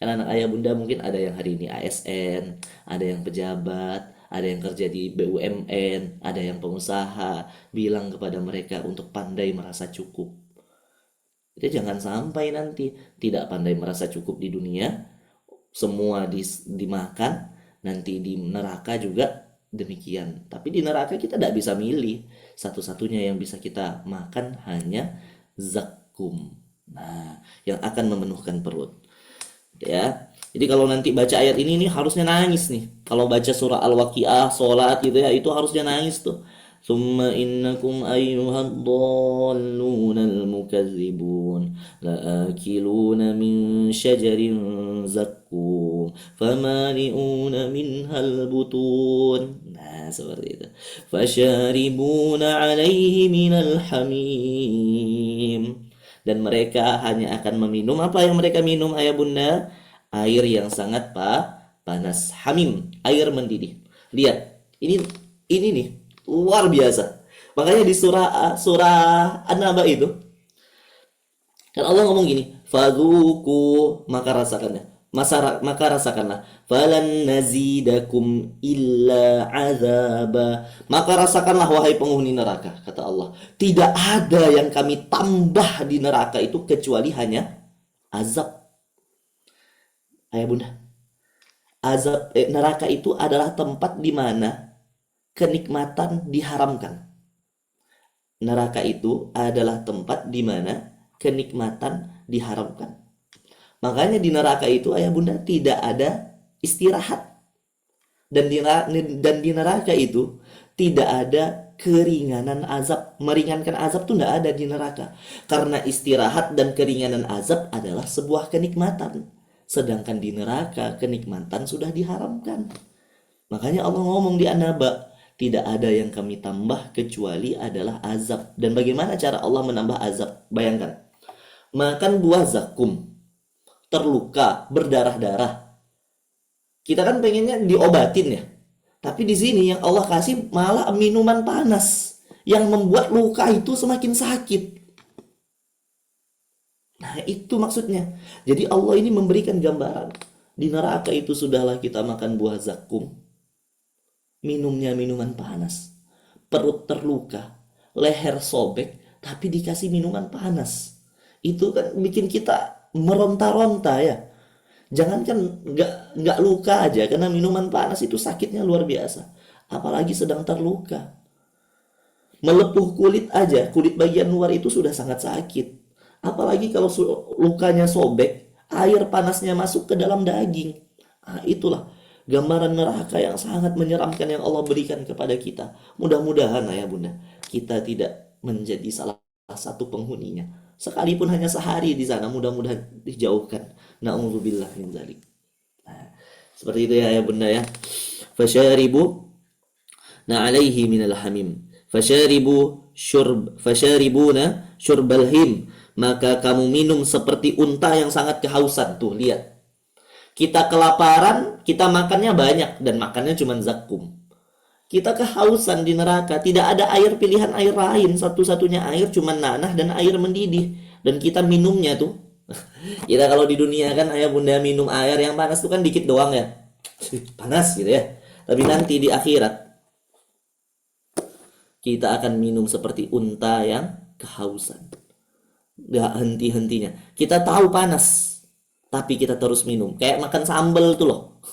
Karena anak ayah bunda mungkin ada yang hari ini ASN, ada yang pejabat, ada yang kerja di BUMN, ada yang pengusaha. Bilang kepada mereka untuk pandai merasa cukup. Itu jangan sampai nanti tidak pandai merasa cukup di dunia, semua dimakan. Nanti di neraka juga demikian. Tapi di neraka kita tidak bisa milih. Satu-satunya yang bisa kita makan hanya zakum. Nah, yang akan memenuhkan perut. Ya. Jadi kalau nanti baca ayat ini nih harusnya nangis nih. Kalau baca surah Al-Waqiah, sholat gitu ya, itu harusnya nangis tuh. Summa innakum ayyuhad dhallunal mukazzibun la'akiluna min syajarin zakkum famali'una minhal butun. Nah, seperti itu. Fasyaribuna 'alaihi minal hamim. Dan mereka hanya akan meminum apa yang mereka minum ayah bunda? Air yang sangat panas. Hamim, air mendidih. Lihat, ini nih luar biasa. Makanya di surah An-Naba itu kan Allah ngomong gini, fadzuku, maka rasakannya. Maka rasakanlah. Falan nazidakum illa azaba. Maka rasakanlah wahai penghuni neraka, kata Allah. Tidak ada yang kami tambah di neraka itu kecuali hanya azab. Ayah bunda, neraka itu adalah tempat di mana kenikmatan diharamkan. Neraka itu adalah tempat di mana kenikmatan diharamkan. Makanya di neraka itu ayah bunda tidak ada istirahat. Dan di neraka itu tidak ada keringanan azab. Meringankan azab tuh tidak ada di neraka. Karena istirahat dan keringanan azab adalah sebuah kenikmatan. Sedangkan di neraka kenikmatan sudah diharamkan. Makanya Allah ngomong di An-Naba, tidak ada yang kami tambah kecuali adalah azab. Dan bagaimana cara Allah menambah azab? Bayangkan, makan buah zakum, terluka, berdarah-darah. Kita kan pengennya diobatin ya. Tapi di sini yang Allah kasih malah minuman panas yang membuat luka itu semakin sakit. Nah, itu maksudnya. Jadi Allah ini memberikan gambaran. Di neraka itu sudahlah kita makan buah zakum. Minumnya minuman panas. Perut terluka, leher sobek, tapi dikasih minuman panas. Itu kan bikin kita meronta-ronta ya. Jangankan nggak luka aja, karena minuman panas itu sakitnya luar biasa. Apalagi sedang terluka. Melepuh kulit aja, kulit bagian luar itu sudah sangat sakit. Apalagi kalau lukanya sobek, air panasnya masuk ke dalam daging. Nah, itulah gambaran neraka yang sangat menyeramkan yang Allah berikan kepada kita. Mudah-mudahan ayah bunda, kita tidak menjadi salah satu penghuninya. Sekalipun hanya sehari di sana, mudah-mudahan dijauhkan. Na'udzubillah min dzalik. Nah, seperti itu ya bunda ya. Fasyaribu na alaihi minal hamim. Fasharibuna syurbal him. Maka kamu minum seperti unta yang sangat kehausan. Tuh, lihat. Kita kelaparan, kita makannya banyak dan makannya cuma zakum. Kita kehausan di neraka, tidak ada air pilihan air lain, satu-satunya air cuma nanah dan air mendidih. Dan kita minumnya tuh, kita kalau di dunia kan ayah bunda minum air yang panas tuh kan dikit doang ya, panas gitu ya. Tapi nanti di akhirat kita akan minum seperti unta yang kehausan, gak henti-hentinya. Kita tahu panas, tapi kita terus minum, kayak makan sambal tuh loh.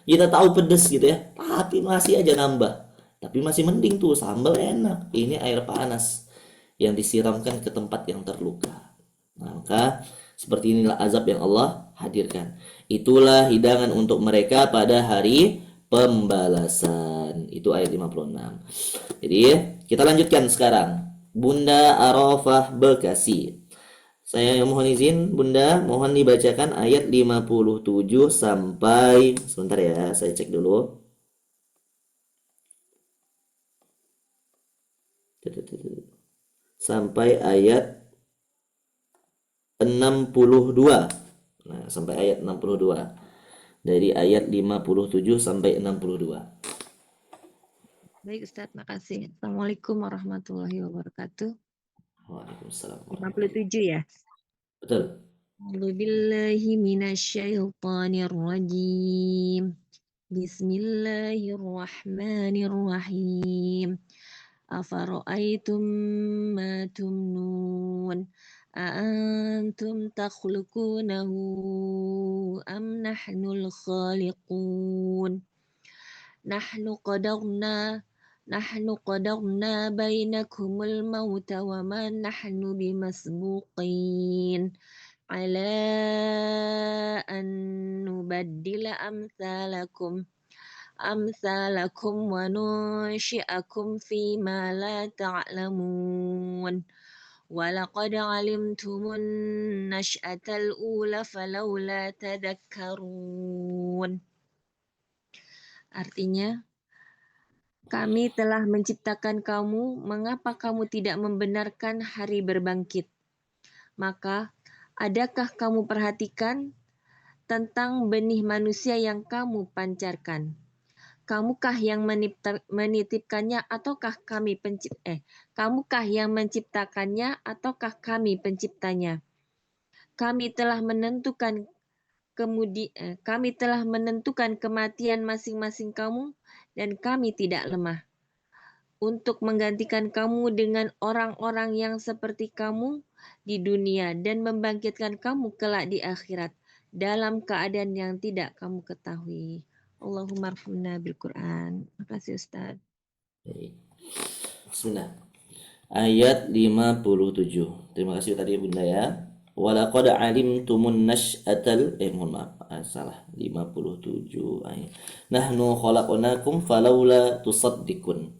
Kita tahu pedes gitu ya, tapi masih aja nambah. Tapi masih mending tuh sambal enak. Ini air panas yang disiramkan ke tempat yang terluka. Maka seperti inilah azab yang Allah hadirkan. Itulah hidangan untuk mereka pada hari pembalasan. Itu ayat 56. Jadi kita lanjutkan sekarang. Bunda Arafah Bekasi. Saya mohon izin bunda, mohon dibacakan ayat 57 sampai, sebentar ya, saya cek dulu. Sampai ayat 62. Nah, sampai ayat 62. Dari ayat 57 sampai 62. Baik Ustadz, makasih. Assalamualaikum warahmatullahi wabarakatuh. Waalaikumsalam. 57 ya? Betul. A'udzubillahi minasyaitonir rajim. Bismillahirrahmanirrahim. Afara'aitum ma tumnun. A'antum takhluqunahu am nahnul khaliqun. Nahnu qadarna bainakumul mauta wa ma nahnu bimasbuqin ala an nubaddila amsalakum wa nunshi'akum fi ma la ta'lamun wa laqad 'alimtumun nash'atal ula falawla tadhakkarun. Artinya, kami telah menciptakan kamu, mengapa kamu tidak membenarkan hari berbangkit? Maka, adakah kamu perhatikan tentang benih manusia yang kamu pancarkan. Kamukah yang menitipkannya ataukah kamukah yang menciptakannya ataukah kami penciptanya? Kami telah menentukan kematian masing-masing kamu dan kami tidak lemah untuk menggantikan kamu dengan orang-orang yang seperti kamu di dunia dan membangkitkan kamu kelak di akhirat dalam keadaan yang tidak kamu ketahui. Allahumma arhamna bil Quran. Makasih Ustaz. Baik. Bismillah. Ayat 57. Terima kasih tadi Bunda ya. Walaqad alimtumun nash'atal mohon maaf, salah 57 ayat. Nahnu khalaqnakum falawla tusaddiqun.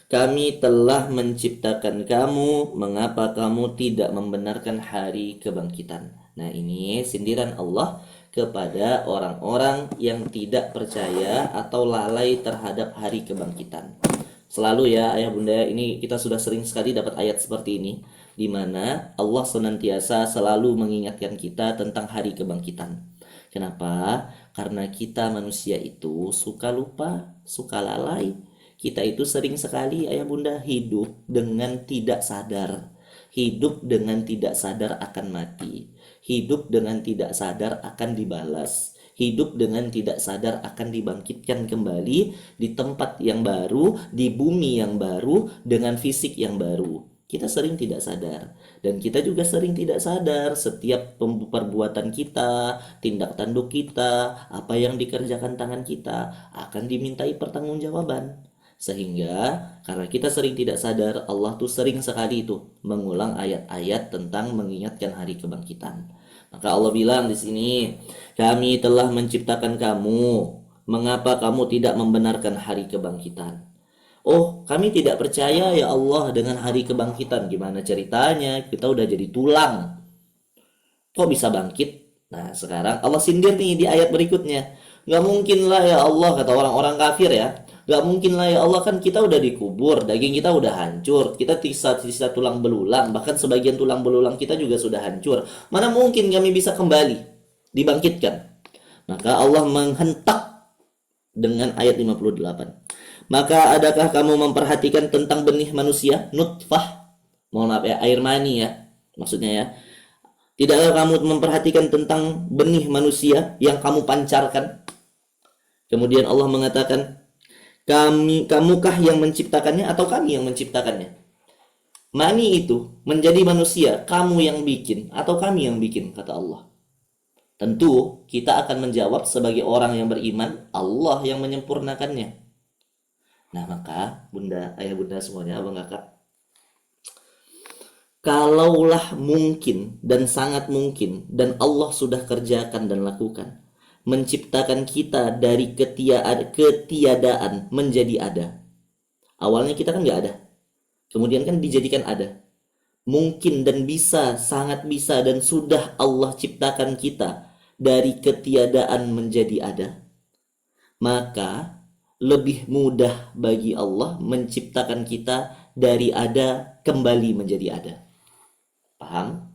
Kami telah menciptakan kamu, mengapa kamu tidak membenarkan hari kebangkitan? Nah, ini sindiran Allah kepada orang-orang yang tidak percaya atau lalai terhadap hari kebangkitan. Selalu ya ayah bunda, ini kita sudah sering sekali dapat ayat seperti ini, di mana Allah senantiasa selalu mengingatkan kita tentang hari kebangkitan. Kenapa? Karena kita manusia itu suka lupa, suka lalai. Kita itu sering sekali ayah bunda hidup dengan tidak sadar. Hidup dengan tidak sadar akan mati. Hidup dengan tidak sadar akan dibalas. Hidup dengan tidak sadar akan dibangkitkan kembali di tempat yang baru, di bumi yang baru, dengan fisik yang baru. Kita sering tidak sadar. Dan kita juga sering tidak sadar setiap perbuatan kita, tindak tanduk kita, apa yang dikerjakan tangan kita akan dimintai pertanggungjawaban. Sehingga karena kita sering tidak sadar, Allah tuh sering sekali itu mengulang ayat-ayat tentang mengingatkan hari kebangkitan. Maka Allah bilang di sini, kami telah menciptakan kamu, mengapa kamu tidak membenarkan hari kebangkitan? Oh, kami tidak percaya ya Allah dengan hari kebangkitan. Gimana ceritanya? Kita udah jadi tulang. Kok bisa bangkit? Nah, sekarang Allah sindir nih di ayat berikutnya. Gak mungkin lah ya Allah, kata orang-orang kafir ya. Gak mungkin lah ya Allah, kan kita udah dikubur, daging kita udah hancur, kita sisa tulang belulang, bahkan sebagian tulang belulang kita juga sudah hancur. Mana mungkin kami bisa kembali, dibangkitkan? Maka Allah menghentak dengan ayat 58. Maka adakah kamu memperhatikan tentang benih manusia, nutfah, mohon maaf ya, air mani ya, maksudnya ya. Tidakkah kamu memperhatikan tentang benih manusia yang kamu pancarkan? Kemudian Allah mengatakan, kamukah yang menciptakannya atau kami yang menciptakannya? Mani itu menjadi manusia, kamu yang bikin atau kami yang bikin, kata Allah. Tentu kita akan menjawab sebagai orang yang beriman, Allah yang menyempurnakannya. Nah maka bunda, ayah bunda semuanya, abang kakak, kalaulah mungkin dan sangat mungkin dan Allah sudah kerjakan dan lakukan, menciptakan kita dari ketiadaan menjadi ada. Awalnya kita kan nggak ada, kemudian kan dijadikan ada. Mungkin dan bisa, sangat bisa dan sudah Allah ciptakan kita dari ketiadaan menjadi ada. Maka lebih mudah bagi Allah menciptakan kita dari ada kembali menjadi ada. Paham?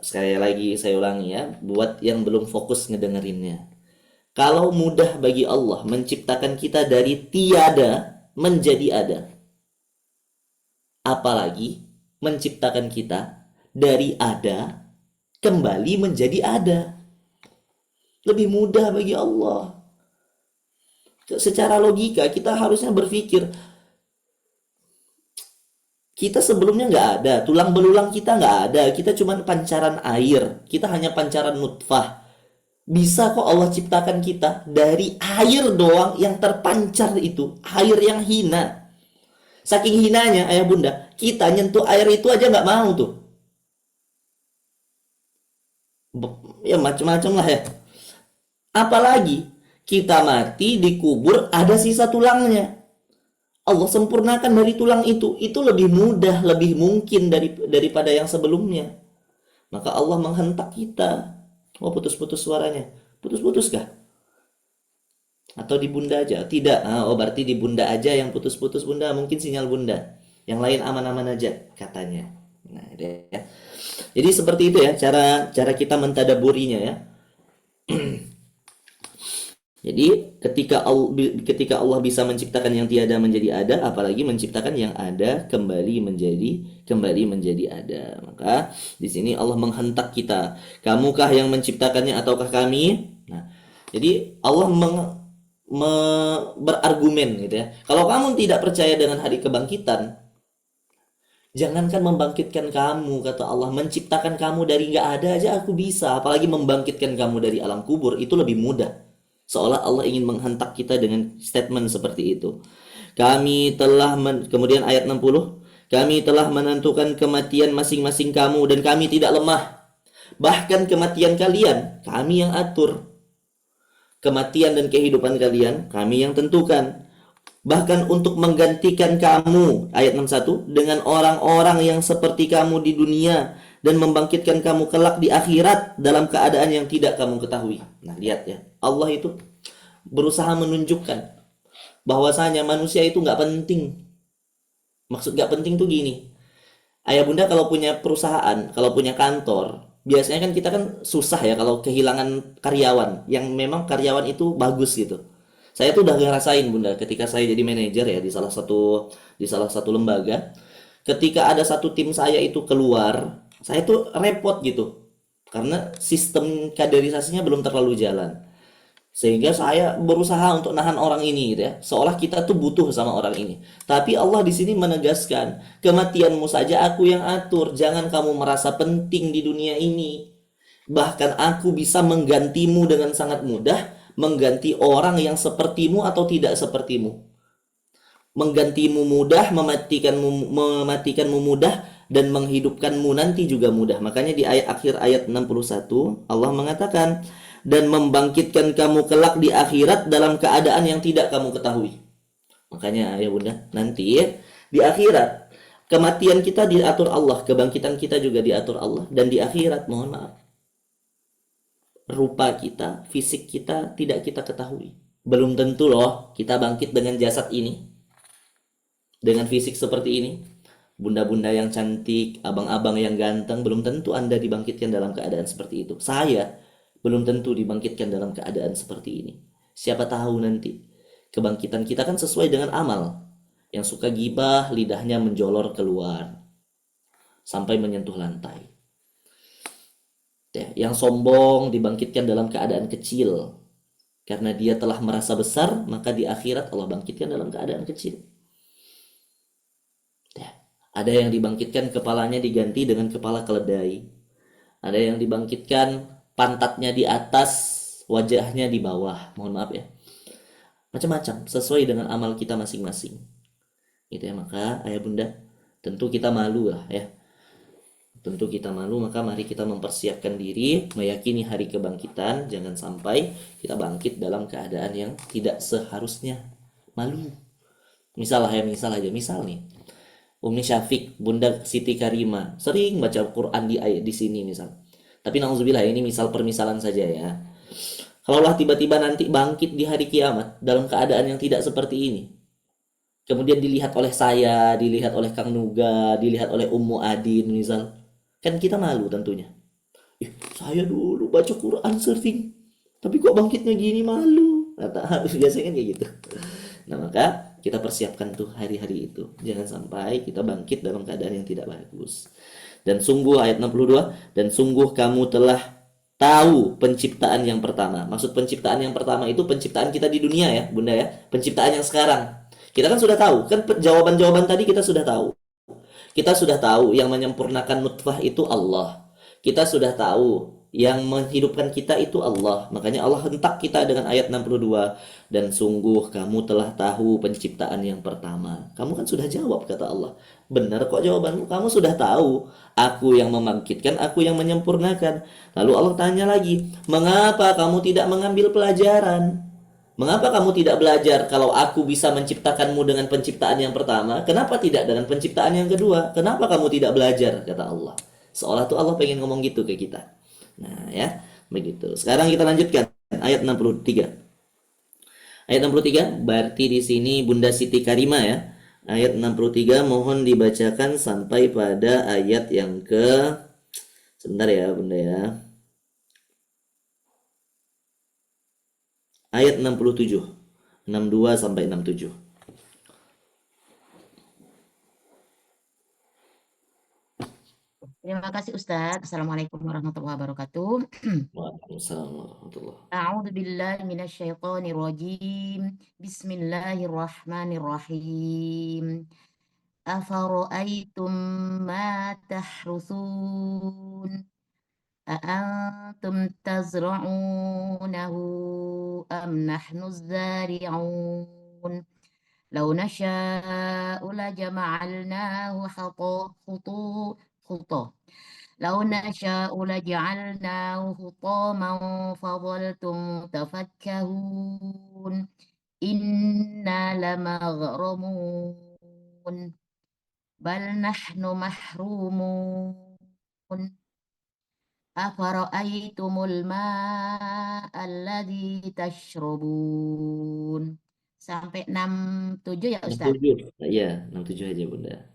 Sekali lagi saya ulangi ya, buat yang belum fokus ngedengerinnya. Kalau mudah bagi Allah menciptakan kita dari tiada menjadi ada, apalagi menciptakan kita dari ada kembali menjadi ada. Lebih mudah bagi Allah. Secara logika kita harusnya berpikir, kita sebelumnya nggak ada, tulang belulang kita nggak ada, kita cuma pancaran air, kita hanya pancaran nutfah. Bisa kok Allah ciptakan kita dari air doang yang terpancar itu, air yang hina. Saking hinanya ayah bunda, kita nyentuh air itu aja nggak mau tuh. Ya macam-macam lah ya. Apalagi kita mati dikubur ada sisa tulangnya. Allah sempurnakan dari tulang itu lebih mudah, lebih mungkin daripada yang sebelumnya. Maka Allah menghentak kita. Oh, putus-putus suaranya. Putus-putus kah? Atau di bunda aja? Tidak. Oh, berarti di bunda aja yang putus-putus bunda. Mungkin sinyal bunda. Yang lain aman-aman aja katanya. Nah, ya. Jadi seperti itu ya cara kita mentadaburinya ya. Jadi ketika Allah bisa menciptakan yang tiada menjadi ada, apalagi menciptakan yang ada kembali menjadi ada. Maka di sini Allah menghentak kita, kamukah yang menciptakannya ataukah kami? Nah, jadi Allah berargumen gitu ya. Kalau kamu tidak percaya dengan hari kebangkitan, jangankan membangkitkan kamu, kata Allah, menciptakan kamu dari nggak ada aja aku bisa, apalagi membangkitkan kamu dari alam kubur, itu lebih mudah. Seolah Allah ingin menghentak kita dengan statement seperti itu. Kemudian ayat 60, kami telah menentukan kematian masing-masing kamu dan kami tidak lemah. Bahkan kematian kalian, kami yang atur. Kematian dan kehidupan kalian, kami yang tentukan. Bahkan untuk menggantikan kamu, ayat 61, dengan orang-orang yang seperti kamu di dunia dan membangkitkan kamu kelak di akhirat dalam keadaan yang tidak kamu ketahui. Nah, lihat ya, Allah itu berusaha menunjukkan bahwasanya manusia itu nggak penting. Maksud nggak penting tuh gini, ayah bunda kalau punya perusahaan, kalau punya kantor, biasanya kan kita kan susah ya kalau kehilangan karyawan yang memang karyawan itu bagus gitu. Saya tuh udah ngerasain bunda ketika saya jadi manajer ya di salah satu lembaga. Ketika ada satu tim saya itu keluar, saya tuh repot gitu karena sistem kaderisasinya belum terlalu jalan, sehingga saya berusaha untuk nahan orang ini gitu ya, seolah kita tuh butuh sama orang ini. Tapi Allah di sini menegaskan, kematianmu saja aku yang atur, jangan kamu merasa penting di dunia ini. Bahkan aku bisa menggantimu dengan sangat mudah, mengganti orang yang sepertimu atau tidak sepertimu. Menggantimu mudah, mematikanmu mudah, dan menghidupkanmu nanti juga mudah. Makanya di akhir ayat 61 Allah mengatakan, dan membangkitkan kamu kelak di akhirat dalam keadaan yang tidak kamu ketahui. Makanya ayah bunda, nanti di akhirat kematian kita diatur Allah, kebangkitan kita juga diatur Allah, dan di akhirat mohon maaf, rupa kita, fisik kita tidak kita ketahui. Belum tentu loh kita bangkit dengan jasad ini, dengan fisik seperti ini. Bunda-bunda yang cantik, abang-abang yang ganteng, belum tentu Anda dibangkitkan dalam keadaan seperti itu. Saya belum tentu dibangkitkan dalam keadaan seperti ini. Siapa tahu nanti kebangkitan kita kan sesuai dengan amal. Yang suka gibah, lidahnya menjolor keluar sampai menyentuh lantai. Yang sombong dibangkitkan dalam keadaan kecil. Karena dia telah merasa besar, maka di akhirat Allah bangkitkan dalam keadaan kecil. Ada yang dibangkitkan kepalanya diganti dengan kepala keledai. Ada yang dibangkitkan pantatnya di atas, wajahnya di bawah. Mohon maaf ya. Macam-macam sesuai dengan amal kita masing-masing. Gitu ya, maka ayah bunda, tentu kita malu lah ya. Tentu kita malu, maka mari kita mempersiapkan diri, meyakini hari kebangkitan, jangan sampai kita bangkit dalam keadaan yang tidak seharusnya. Malu. Misal nih. Umi Syafiq, Bunda Siti Karima sering baca Quran di sini misal. Tapi nauzubillah, ini permisalan saja ya. Kalaulah tiba-tiba nanti bangkit di hari kiamat dalam keadaan yang tidak seperti ini, kemudian dilihat oleh saya, dilihat oleh Kang Nuga, dilihat oleh Ummu Adin misal, kan kita malu tentunya. Saya dulu baca Quran sering, tapi kok bangkitnya gini, malu. Biasanya kan kayak gitu. Nah, maka kita persiapkan tuh hari-hari itu. Jangan sampai kita bangkit dalam keadaan yang tidak bagus. Dan sungguh ayat 62, dan sungguh kamu telah tahu penciptaan yang pertama. Maksud penciptaan yang pertama itu penciptaan kita di dunia ya, Bunda ya. Penciptaan yang sekarang. Kita kan sudah tahu, kan jawaban-jawaban tadi kita sudah tahu. Kita sudah tahu yang menyempurnakan nutfah itu Allah. Kita sudah tahu yang menghidupkan kita itu Allah. Makanya Allah hentak kita dengan ayat 62. Dan sungguh kamu telah tahu penciptaan yang pertama. Kamu kan sudah jawab, kata Allah. Benar kok jawabanmu, kamu sudah tahu. Aku yang membangkitkan, aku yang menyempurnakan. Lalu Allah tanya lagi, mengapa kamu tidak mengambil pelajaran? Mengapa kamu tidak belajar kalau aku bisa menciptakanmu dengan penciptaan yang pertama? Kenapa tidak dengan penciptaan yang kedua? Kenapa kamu tidak belajar? Kata Allah. Seolah tuh Allah pengen ngomong gitu ke kita. Nah ya, begitu. Sekarang kita lanjutkan ayat 63. Ayat 63 berarti di sini Bunda Siti Karima ya. Ayat 63 mohon dibacakan sampai pada ayat yang ke, sebentar ya Bunda ya. Ayat 67. 62 sampai 67. Terima kasih Ustadz. Assalamualaikum warahmatullahi wabarakatuh. Waalaikumsalam warahmatullahi. A'udzu billahi minasyaitonir rajim. Bismillahirrahmanirrahim. Afara'aitum ma tahrusun. أأنتم تزرعونه أم نحن الزارعون لو نشاء لجمعناه خطا لو نشاء لجعلناه حطاما فظلتم تفكهون إنا لمغرمون بل نحن محرومون Afara'aitumul ma'alladzi tashrabun. Sampai 67 ya Ustaz. 67. Iya, 67 aja Bunda.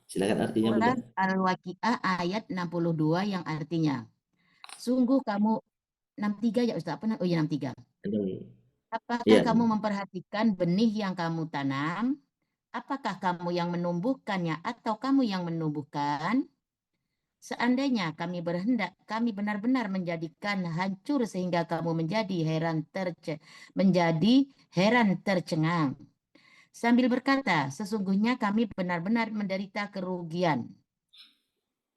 Silakan artinya Bunda. Surat Al-Waqiah ayat 62 yang artinya, sungguh kamu 63 ya Ustaz. Apa? Oh iya 63. Apakah Iya. kamu memperhatikan benih yang kamu tanam? Apakah kamu yang menumbuhkannya atau kamu yang menumbuhkan? Seandainya kami berhendak, kami benar-benar menjadikan hancur sehingga kamu menjadi heran tercengang. Sambil berkata, sesungguhnya kami benar-benar menderita kerugian.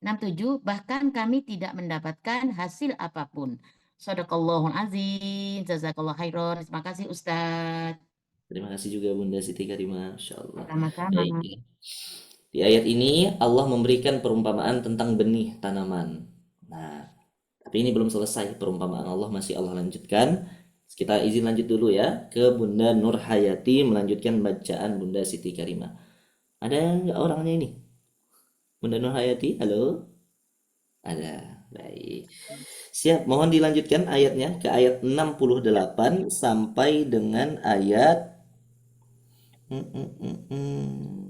67, bahkan kami tidak mendapatkan hasil apapun. Shadaqallahul azim, jazakallah khairan. Terima kasih Ustaz. Terima kasih juga Bunda Siti Karimah. Insyaallah. Sama-sama. Baik. Di ayat ini Allah memberikan perumpamaan tentang benih tanaman. Nah, tapi ini belum selesai perumpamaan Allah, masih Allah lanjutkan. Kita izin lanjut dulu ya ke Bunda Nur Hayati melanjutkan bacaan Bunda Siti Karimah. Ada nggak orangnya ini? Bunda Nur Hayati, halo? Ada. Baik. Siap, mohon dilanjutkan ayatnya ke ayat 68 sampai dengan ayat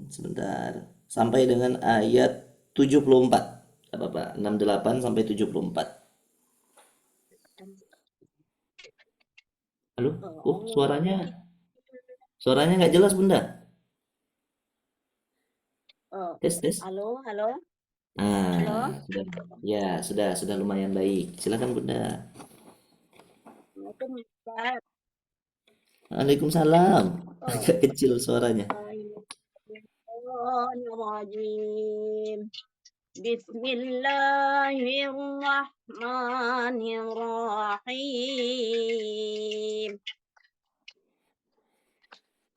sebentar. Sampai dengan ayat 74. Apa Pak? 68 sampai 74. Halo? Suaranya nggak jelas, Bunda. Tes. Halo. Sudah. Ya, sudah lumayan baik. Silakan, Bunda. Waalaikumsalam. Agak kecil suaranya. Bismillahirrahmanirrahim.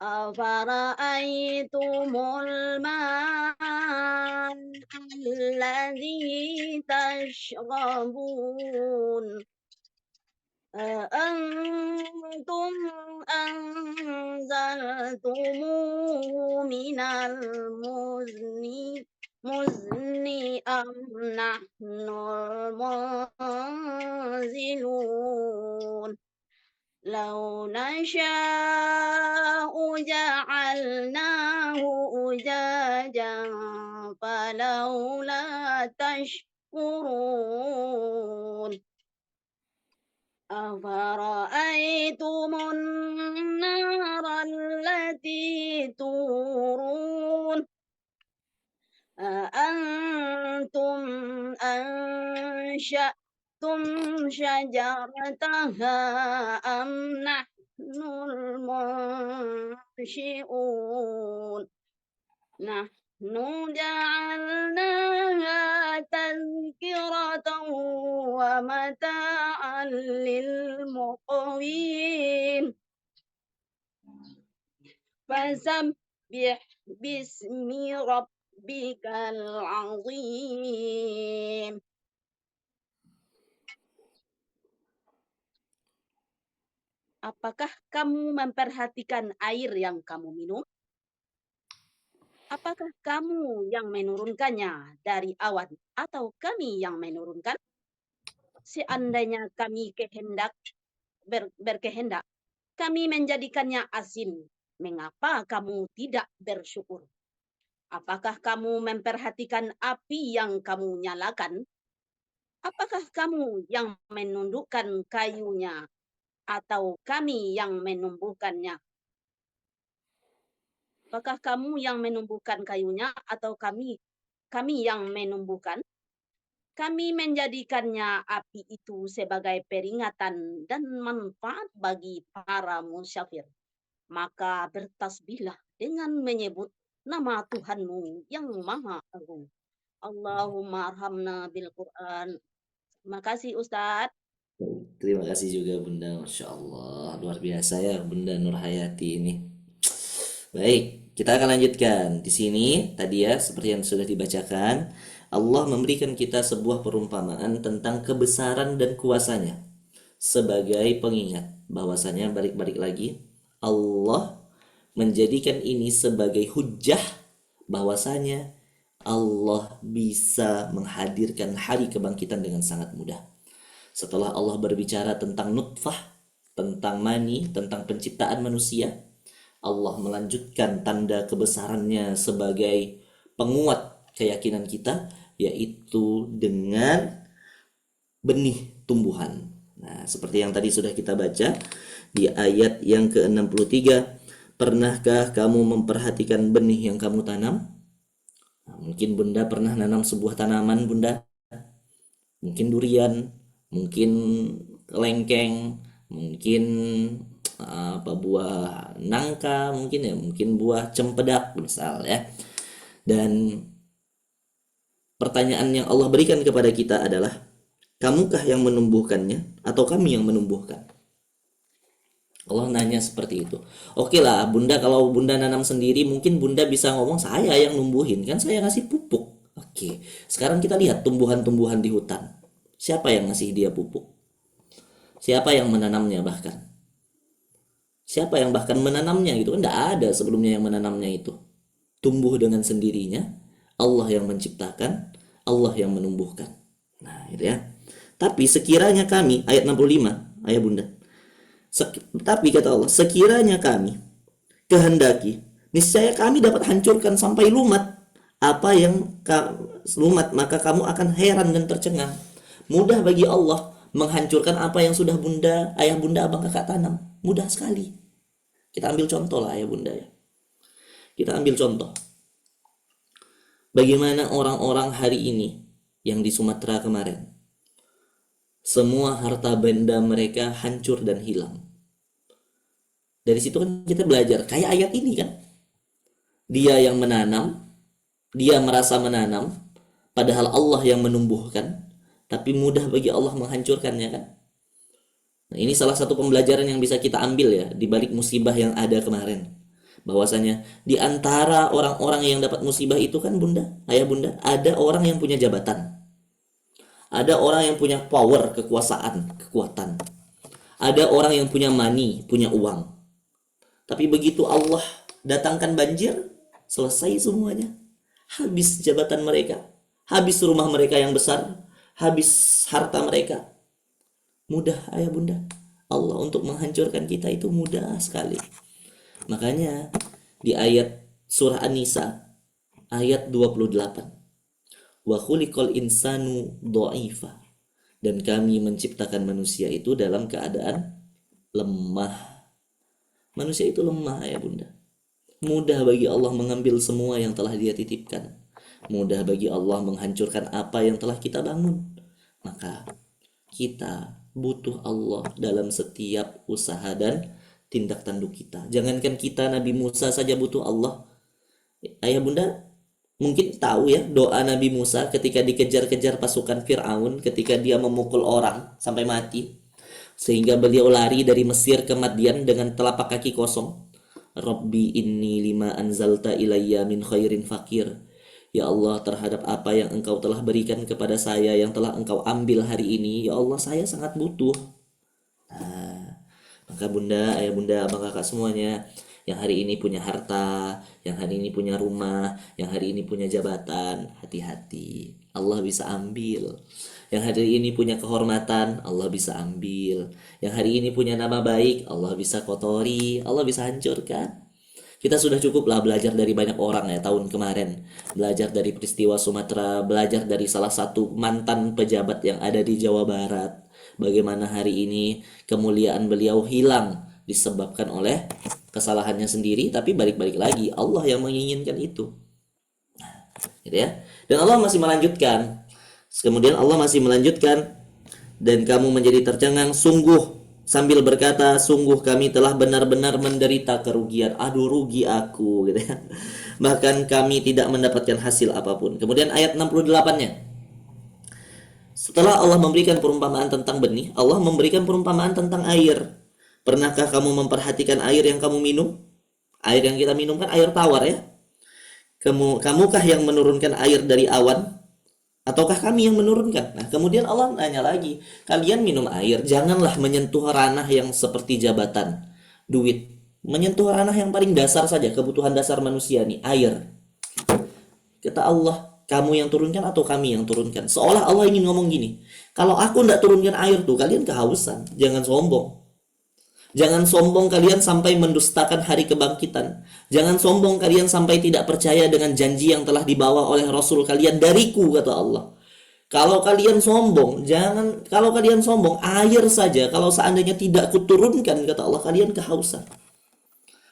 Afara'aitumul ma'an alladzi tashrabun أأنتم أنزلتموه من المزن أم نحن المنزلون لو نشاء جعلناه أجاجا فلولا تشكرون أفرأيتم النار التي تورون أأنتم أنشأتم شجرتها أم نحن المنشئون نحن جعلناها تذكرة ومتاعا للمقوين فسبح باسم ربك العظيم. Apakah kamu memperhatikan air yang kamu minum? Apakah kamu yang menurunkannya dari awan atau kami yang menurunkan? Seandainya kami berkehendak, kami menjadikannya asin Mengapa kamu tidak bersyukur? Apakah kamu memperhatikan api yang kamu nyalakan? Apakah kamu yang menundukkan kayunya atau kami yang menumbuhkannya? Apakah kamu yang menumbuhkan kayunya atau kami yang menumbuhkan? Kami menjadikannya api itu sebagai peringatan dan manfaat bagi para musyafir. Maka bertasbihlah dengan menyebut nama Tuhanmu yang Maha Agung. Allahumma arhamna bil Quran. Terima kasih Ustadz. Terima kasih juga Bunda, Masya Allah, luar biasa ya Bunda Nurhayati ini. Baik, kita akan lanjutkan. Di sini tadi ya seperti yang sudah dibacakan, Allah memberikan kita sebuah perumpamaan tentang kebesaran dan kuasanya sebagai pengingat bahwasanya balik-balik lagi Allah menjadikan ini sebagai hujjah bahwasanya Allah bisa menghadirkan hari kebangkitan dengan sangat mudah. Setelah Allah berbicara tentang nutfah, tentang mani, tentang penciptaan manusia, Allah melanjutkan tanda kebesarannya sebagai penguat keyakinan kita, yaitu dengan benih tumbuhan. Nah, seperti yang tadi sudah kita baca di ayat yang ke-63, pernahkah kamu memperhatikan benih yang kamu tanam? Nah, mungkin Bunda pernah nanam sebuah tanaman, Bunda. Mungkin durian, mungkin kelengkeng, mungkin buah nangka, mungkin buah cempedak misal ya. Dan pertanyaan yang Allah berikan kepada kita adalah, kamukah yang menumbuhkannya atau kami yang menumbuhkan? Allah nanya seperti itu. Oke lah Bunda, kalau Bunda nanam sendiri mungkin Bunda bisa ngomong saya yang numbuhin, kan saya ngasih pupuk. Oke, sekarang kita lihat tumbuhan-tumbuhan di hutan. Siapa yang ngasih dia pupuk? Siapa yang menanamnya bahkan? Siapa yang bahkan menanamnya gitu kan? Tidak ada sebelumnya yang menanamnya itu. Tumbuh dengan sendirinya, Allah yang menciptakan, Allah yang menumbuhkan. Nah, gitu ya. Tapi sekiranya kami, ayat 65, ayah Bunda. Tapi kata Allah, sekiranya kami kehendaki, niscaya kami dapat hancurkan sampai lumat apa yang lumat, maka kamu akan heran dan tercengang. Mudah bagi Allah menghancurkan apa yang sudah Bunda, ayah Bunda, abang kakak tanam. Mudah sekali. Kita ambil contoh lah ayah Bunda ya. Kita ambil contoh. Bagaimana orang-orang hari ini yang di Sumatera kemarin. Semua harta benda mereka hancur dan hilang. Dari situ kan kita belajar. Kayak ayat ini kan. Dia yang menanam. Dia merasa menanam. Padahal Allah yang menumbuhkan. Tapi mudah bagi Allah menghancurkannya kan. Nah, ini salah satu pembelajaran yang bisa kita ambil ya di balik musibah yang ada kemarin. Bahwasanya di antara orang-orang yang dapat musibah itu kan Bunda, ayah Bunda, ada orang yang punya jabatan. Ada orang yang punya power, kekuasaan, kekuatan. Ada orang yang punya money, punya uang. Tapi begitu Allah datangkan banjir, selesai semuanya. Habis jabatan mereka, habis rumah mereka yang besar, habis harta mereka. Mudah ayah Bunda. Allah untuk menghancurkan kita itu mudah sekali. Makanya di ayat surah An-Nisa ayat 28. Wa khuliqal insanu dha'ifa. Dan kami menciptakan manusia itu dalam keadaan lemah. Manusia itu lemah ayah Bunda. Mudah bagi Allah mengambil semua yang telah Dia titipkan. Mudah bagi Allah menghancurkan apa yang telah kita bangun. Maka kita butuh Allah dalam setiap usaha dan tindak tanduk kita. Jangankan kita, Nabi Musa saja butuh Allah. Ayah Bunda mungkin tahu ya doa Nabi Musa ketika dikejar-kejar pasukan Fir'aun, ketika dia memukul orang sampai mati, sehingga beliau lari dari Mesir ke Madian dengan telapak kaki kosong. Rabbi inni lima anzalta ilayya min khairin fakir. Ya Allah, terhadap apa yang Engkau telah berikan kepada saya, yang telah Engkau ambil hari ini, ya Allah, saya sangat butuh. Nah, maka Bunda, ayah Bunda, abang kakak semuanya, yang hari ini punya harta, yang hari ini punya rumah, yang hari ini punya jabatan, hati-hati. Allah bisa ambil. Yang hari ini punya kehormatan, Allah bisa ambil. Yang hari ini punya nama baik, Allah bisa kotori, Allah bisa hancurkan. Kita sudah cukup lah belajar dari banyak orang ya tahun kemarin. Belajar dari peristiwa Sumatera, belajar dari salah satu mantan pejabat yang ada di Jawa Barat. Bagaimana hari ini kemuliaan beliau hilang disebabkan oleh kesalahannya sendiri, tapi balik-balik lagi Allah yang menginginkan itu. Gitu ya. Dan Allah masih melanjutkan. Kemudian Allah masih melanjutkan, dan kamu menjadi tercengang sungguh sambil berkata, sungguh kami telah benar-benar menderita kerugian. Aduh, rugi aku, gitu ya. Bahkan kami tidak mendapatkan hasil apapun. Kemudian ayat 68-nya. Setelah Allah memberikan perumpamaan tentang benih, Allah memberikan perumpamaan tentang air. Pernahkah kamu memperhatikan air yang kamu minum? Air yang kita minum kan air tawar ya. Kamukah yang menurunkan air dari awan? Ataukah kami yang menurunkan? Nah, kemudian Allah nanya lagi, kalian minum air, janganlah menyentuh ranah yang seperti jabatan, duit. Menyentuh ranah yang paling dasar saja, kebutuhan dasar manusia nih, air. Kata Allah, kamu yang turunkan atau kami yang turunkan? Seolah Allah ingin ngomong gini, kalau aku tidak turunkan air tuh, kalian kehausan. Jangan sombong. Jangan sombong kalian sampai mendustakan hari kebangkitan. Jangan sombong kalian sampai tidak percaya dengan janji yang telah dibawa oleh Rasul kalian dariku, kata Allah. Kalau kalian sombong, air saja kalau seandainya tidak kuturunkan, kata Allah, kalian kehausan.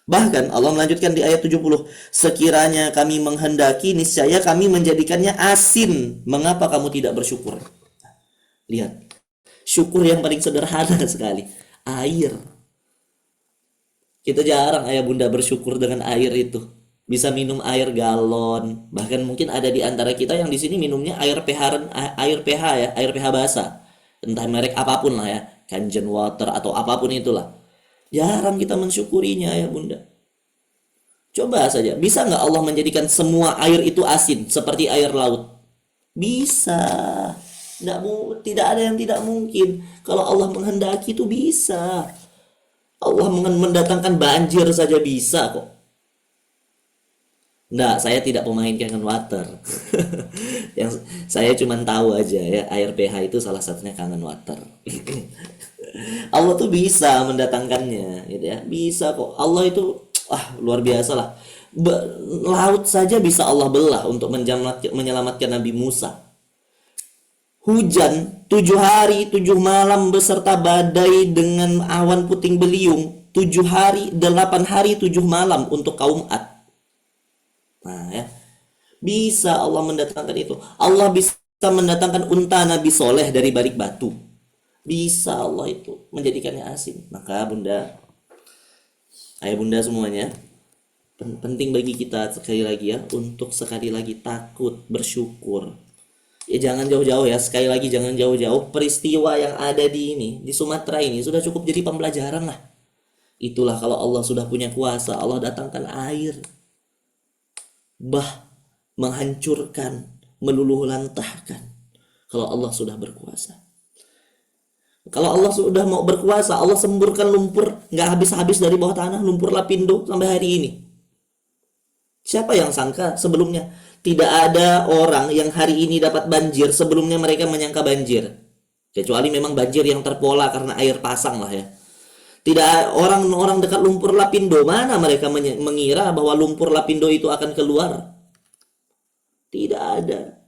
Bahkan Allah melanjutkan di ayat 70, sekiranya kami menghendaki, niscaya kami menjadikannya asin. Mengapa kamu tidak bersyukur? Lihat, syukur yang paling sederhana sekali, air. Kita jarang ayah bunda bersyukur dengan air itu. Bisa minum air galon. Bahkan mungkin ada di antara kita yang di sini minumnya air pH ya, air pH basah. Entah merek apapun lah ya, Kangen water atau apapun itulah. Jarang kita mensyukurinya ayah bunda. Coba saja, bisa nggak Allah menjadikan semua air itu asin seperti air laut? Bisa. Tidak ada yang tidak mungkin. Kalau Allah menghendaki itu bisa. Allah mendatangkan banjir saja bisa kok. Nah, saya tidak pemain Kangen water. Yang saya cuma tahu aja ya, air pH itu salah satunya Kangen water. Allah tuh bisa mendatangkannya, gitu ya. Bisa kok. Allah itu luar biasa lah. Laut saja bisa Allah belah untuk menyelamatkan Nabi Musa. Hujan 7 hari 7 malam beserta badai dengan awan puting beliung 7 hari 8 hari 7 malam untuk kaum Ad. Nah ya, bisa Allah mendatangkan itu. Allah bisa mendatangkan unta Nabi Soleh dari balik batu. Bisa Allah itu menjadikannya asin. Maka bunda, ayah bunda semuanya, penting bagi kita sekali lagi ya, untuk sekali lagi takut bersyukur. Ya jangan jauh-jauh ya, sekali lagi jangan jauh-jauh. Peristiwa yang ada di Sumatera ini sudah cukup jadi pembelajaran lah. Itulah kalau Allah sudah punya kuasa, Allah datangkan air, menghancurkan, meluluh lantahkan. Kalau Allah sudah berkuasa. Kalau Allah sudah mau berkuasa, Allah semburkan lumpur, nggak habis-habis dari bawah tanah, lumpur Lapindo sampai hari ini. Siapa yang sangka sebelumnya? Tidak ada orang yang hari ini dapat banjir sebelumnya mereka menyangka banjir. Kecuali memang banjir yang terpola karena air pasang lah ya. Tidak orang-orang dekat lumpur Lapindo, mana mereka mengira bahwa lumpur Lapindo itu akan keluar? Tidak ada.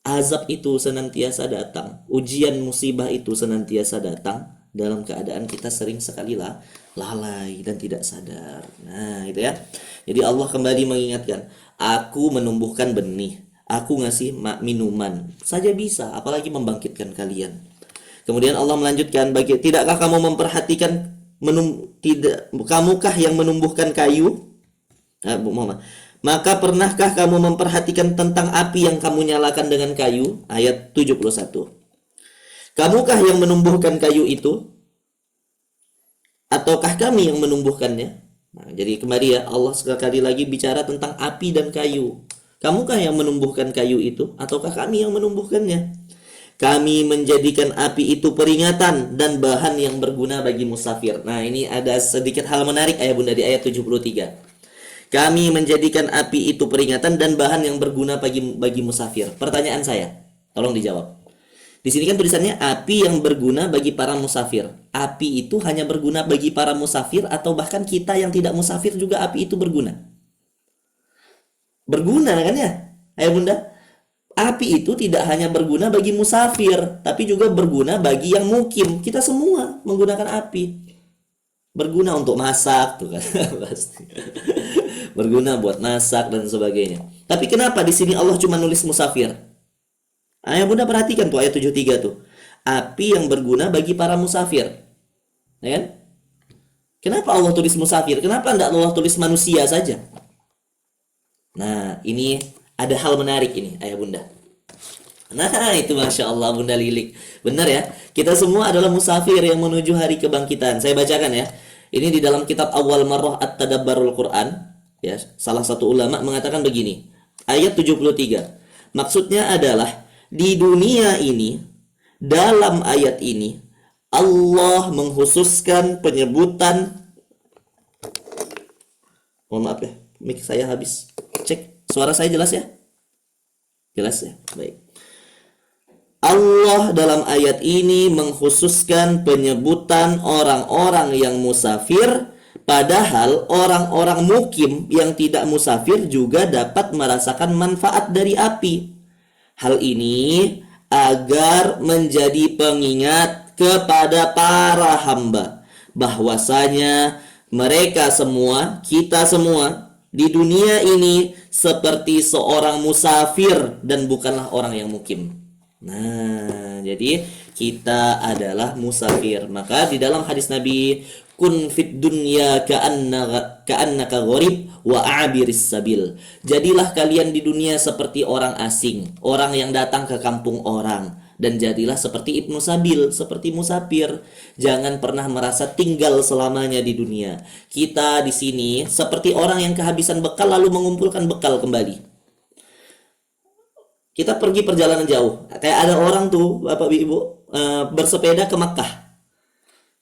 Azab itu senantiasa datang. Ujian musibah itu senantiasa datang dalam keadaan kita sering sekali lalai dan tidak sadar. Nah, itu ya. Jadi Allah kembali mengingatkan, aku menumbuhkan benih, aku ngasih minuman saja bisa, apalagi membangkitkan kalian. Kemudian Allah melanjutkan, tidakkah kamu memperhatikan kamukah yang menumbuhkan kayu? Maka pernahkah kamu memperhatikan tentang api yang kamu nyalakan dengan kayu? Ayat 71. Kamukah yang menumbuhkan kayu itu? Ataukah kami yang menumbuhkannya? Nah, jadi kembali ya, Allah sekali lagi bicara tentang api dan kayu. Kamukah yang menumbuhkan kayu itu? Ataukah kami yang menumbuhkannya? Kami menjadikan api itu peringatan dan bahan yang berguna bagi musafir. Nah, ini ada sedikit hal menarik ayah bunda di ayat 73. Kami menjadikan api itu peringatan dan bahan yang berguna bagi musafir. Pertanyaan saya, tolong dijawab. Di sini kan tulisannya api yang berguna bagi para musafir. Api itu hanya berguna bagi para musafir atau bahkan kita yang tidak musafir juga api itu berguna? Berguna kan ya, ayah bunda? Api itu tidak hanya berguna bagi musafir, tapi juga berguna bagi yang mukim. Kita semua menggunakan api. Berguna untuk masak tuh kan. Pasti. Berguna buat masak dan sebagainya. Tapi kenapa di sini Allah cuma nulis musafir? Ayah bunda perhatikan tuh ayat 73 tuh. Api yang berguna bagi para musafir. Ya kan? Kenapa Allah tulis musafir? Kenapa enggak Allah tulis manusia saja? Nah, ini ada hal menarik ini, ayah bunda. Nah, itu Masya Allah, Bunda Lilik. Benar ya, kita semua adalah musafir yang menuju hari kebangkitan. Saya bacakan ya. Ini di dalam kitab Awal Marrah At-Tadabbarul Quran. Ya, salah satu ulama mengatakan begini. Ayat 73. Maksudnya adalah, di dunia ini, dalam ayat ini, Allah mengkhususkan penyebutan. Mohon maaf ya, mic saya habis. Cek, suara saya jelas ya? Jelas ya? Baik. Allah dalam ayat ini mengkhususkan penyebutan orang-orang yang musafir, padahal orang-orang mukim yang tidak musafir juga dapat merasakan manfaat dari api. Hal ini agar menjadi pengingat kepada para hamba bahwasanya mereka semua, kita semua di dunia ini seperti seorang musafir dan bukanlah orang yang mukim. Nah, jadi kita adalah musafir. Maka di dalam hadis Nabi, kun fid dunya ka'annaka gharib wa abiris sabil. Jadilah kalian di dunia seperti orang asing, orang yang datang ke kampung orang, dan jadilah seperti ibnu sabil, seperti musafir. Jangan pernah merasa tinggal selamanya di dunia. Kita di sini seperti orang yang kehabisan bekal lalu mengumpulkan bekal kembali. Kita pergi perjalanan jauh. Kayak ada orang tuh, Bapak Ibu, bersepeda ke Makkah.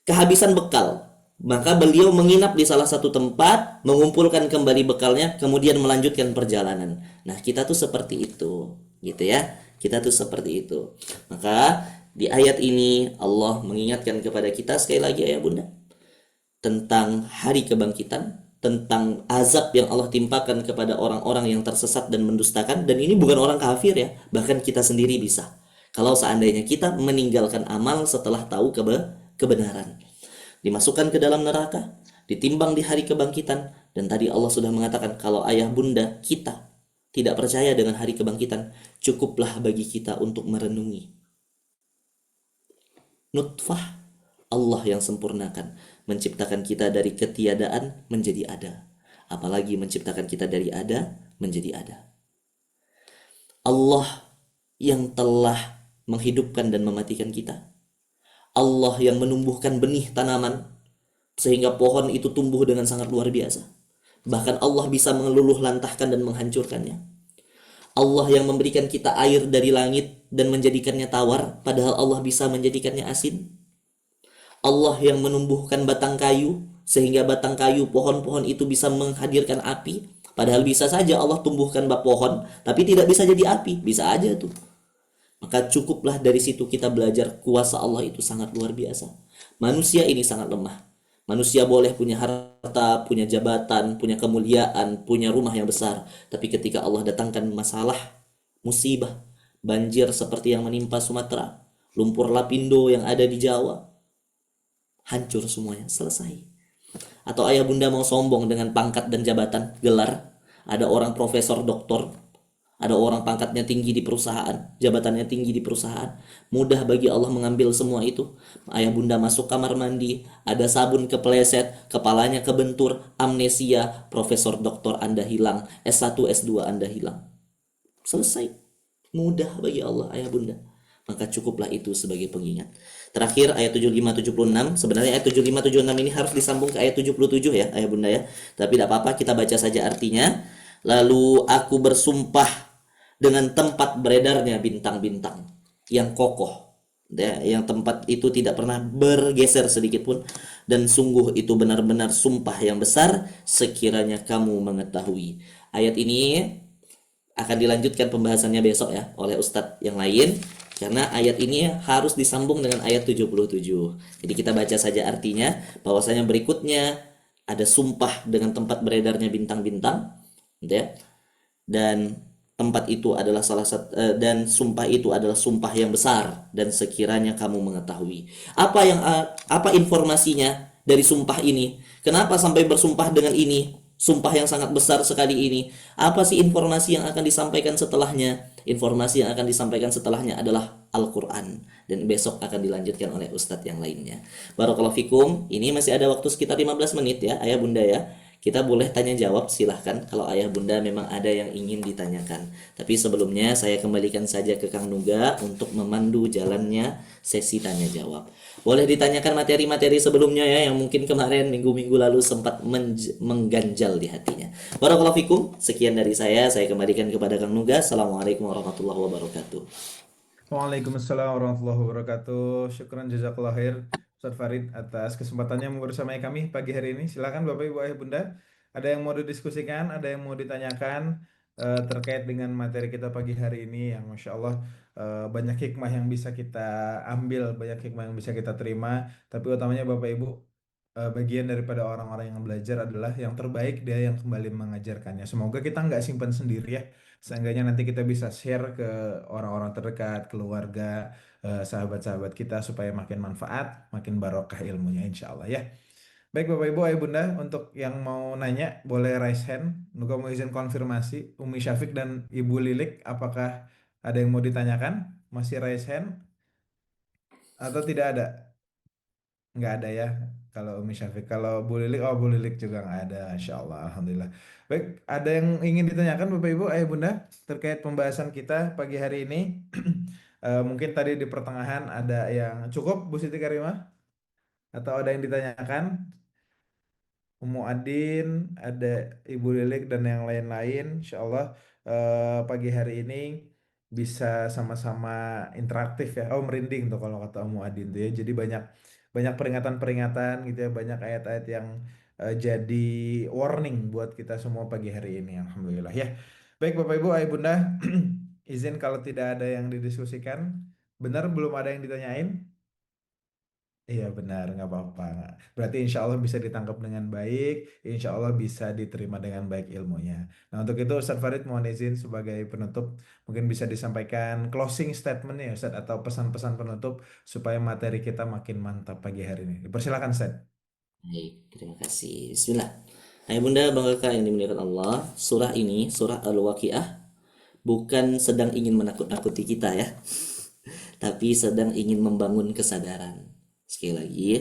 Kehabisan bekal. Maka beliau menginap di salah satu tempat, mengumpulkan kembali bekalnya, kemudian melanjutkan perjalanan. Nah, kita tuh seperti itu, gitu ya. Kita tuh seperti itu. Maka di ayat ini Allah mengingatkan kepada kita sekali lagi ya Bunda, tentang hari kebangkitan, tentang azab yang Allah timpakan kepada orang-orang yang tersesat dan mendustakan. Dan ini bukan orang kafir ya, bahkan kita sendiri bisa. Kalau seandainya kita meninggalkan amal setelah tahu kebenaran, dimasukkan ke dalam neraka, ditimbang di hari kebangkitan. Dan tadi Allah sudah mengatakan, kalau ayah bunda kita tidak percaya dengan hari kebangkitan, cukuplah bagi kita untuk merenungi nutfah Allah yang sempurnakan, menciptakan kita dari ketiadaan menjadi ada. Apalagi menciptakan kita dari ada menjadi ada. Allah yang telah menghidupkan dan mematikan kita. Allah yang menumbuhkan benih tanaman sehingga pohon itu tumbuh dengan sangat luar biasa. Bahkan Allah bisa mengeluluh lantahkan dan menghancurkannya. Allah yang memberikan kita air dari langit dan menjadikannya tawar, padahal Allah bisa menjadikannya asin. Allah yang menumbuhkan batang kayu sehingga batang kayu pohon-pohon itu bisa menghadirkan api, padahal bisa saja Allah tumbuhkan pohon tapi tidak bisa jadi api, bisa aja tuh. Maka cukuplah dari situ kita belajar kuasa Allah itu sangat luar biasa. Manusia ini sangat lemah. Manusia boleh punya harta, punya jabatan, punya kemuliaan, punya rumah yang besar, tapi ketika Allah datangkan masalah, musibah, banjir seperti yang menimpa Sumatera, lumpur lapindo yang ada di Jawa, hancur semuanya, selesai. Atau ayah bunda mau sombong dengan pangkat dan jabatan, gelar, ada orang profesor, doktor, ada orang pangkatnya tinggi di perusahaan, jabatannya tinggi di perusahaan, mudah bagi Allah mengambil semua itu. Ayah bunda masuk kamar mandi, ada sabun kepleset, kepalanya kebentur, amnesia, profesor doktor Anda hilang, S1, S2 Anda hilang. Selesai, mudah bagi Allah ayah bunda. Maka cukuplah itu sebagai pengingat. Terakhir ayat 75-76. Sebenarnya ayat 75-76 ini harus disambung ke ayat 77 ya ayah bunda ya. Tapi tidak apa-apa, kita baca saja artinya. Lalu aku bersumpah dengan tempat beredarnya bintang-bintang yang kokoh ya, yang tempat itu tidak pernah bergeser sedikit pun, dan sungguh itu benar-benar sumpah yang besar sekiranya kamu mengetahui. Ayat ini akan dilanjutkan pembahasannya besok ya oleh ustadz yang lain. Karena ayat ini harus disambung dengan ayat 77. Jadi kita baca saja artinya, bahwasanya berikutnya ada sumpah dengan tempat beredarnya bintang-bintang, gitu ya. Dan tempat itu adalah dan sumpah itu adalah sumpah yang besar, dan sekiranya kamu mengetahui apa informasinya dari sumpah ini, kenapa sampai bersumpah dengan ini, sumpah yang sangat besar sekali ini, apa sih informasi yang akan disampaikan setelahnya? Informasi yang akan disampaikan setelahnya adalah Al-Quran, dan besok akan dilanjutkan oleh ustadz yang lainnya. Barakallahu fikum. Ini masih ada waktu sekitar 15 menit ya ayah bunda ya. Kita boleh tanya jawab, silahkan kalau ayah bunda memang ada yang ingin ditanyakan. Tapi sebelumnya saya kembalikan saja ke Kang Nuga untuk memandu jalannya sesi tanya jawab. Boleh ditanyakan materi-materi sebelumnya ya, yang mungkin kemarin minggu-minggu lalu sempat mengganjal di hatinya. Barakallahu fikum. Sekian dari saya kembalikan kepada Kang Nuga. Assalamualaikum warahmatullahi wabarakatuh. Waalaikumsalam warahmatullahi wabarakatuh. Syukran jazakallah khair Ustaz Farid atas kesempatannya membersamai kami pagi hari ini. Silakan Bapak Ibu Ayah Bunda, ada yang mau didiskusikan, ada yang mau ditanyakan terkait dengan materi kita pagi hari ini yang Masya Allah banyak hikmah yang bisa kita ambil, banyak hikmah yang bisa kita terima. Tapi utamanya Bapak Ibu, bagian daripada orang-orang yang belajar adalah yang terbaik dia yang kembali mengajarkannya. Semoga kita nggak simpan sendiri ya. Seenggaknya nanti kita bisa share ke orang-orang terdekat, keluarga, sahabat-sahabat kita supaya makin manfaat, makin barokah ilmunya insya Allah ya. Baik Bapak Ibu, Ayah Bunda, untuk yang mau nanya boleh raise hand. Nuga mau izin konfirmasi, Umi Syafiq dan Ibu Lilik, apakah ada yang mau ditanyakan? Masih raise hand atau tidak ada? Nggak ada ya. Kalau Umi Syafiq, kalau Bu Lilik, oh Bu Lilik juga nggak ada. Insya Allah, Alhamdulillah. Baik, ada yang ingin ditanyakan Bapak Ibu, Ayah Bunda terkait pembahasan kita pagi hari ini? Mungkin tadi di pertengahan ada yang cukup Bu Siti Karimah atau ada yang ditanyakan? Umu Adin, ada Ibu Lilik dan yang lain-lain. Insya Allah pagi hari ini bisa sama-sama interaktif ya. Oh merinding tuh kalau kata Umu Adin tuh ya. Jadi banyak banyak peringatan-peringatan gitu ya, banyak ayat-ayat yang jadi warning buat kita semua pagi hari ini. Alhamdulillah ya. Baik Bapak Ibu, Ayah Bunda, izin kalau tidak ada yang didiskusikan. Benar belum ada yang ditanyain? Iya benar, nggak apa-apa. Berarti insya Allah bisa ditangkap dengan baik, insya Allah bisa diterima dengan baik ilmunya. Nah untuk itu Ustadz Farid mohon izin sebagai penutup, mungkin bisa disampaikan closing statement ya Ustadz, atau pesan-pesan penutup supaya materi kita makin mantap pagi hari ini. Dipersilakan Ustadz. Baik, terima kasih. Bismillah. Ayah bunda bangga kakak yang dimuliakan Allah, surah ini, surah Al-Waqiah, bukan sedang ingin menakut-nakuti kita ya, tapi sedang ingin membangun kesadaran. Sekali lagi,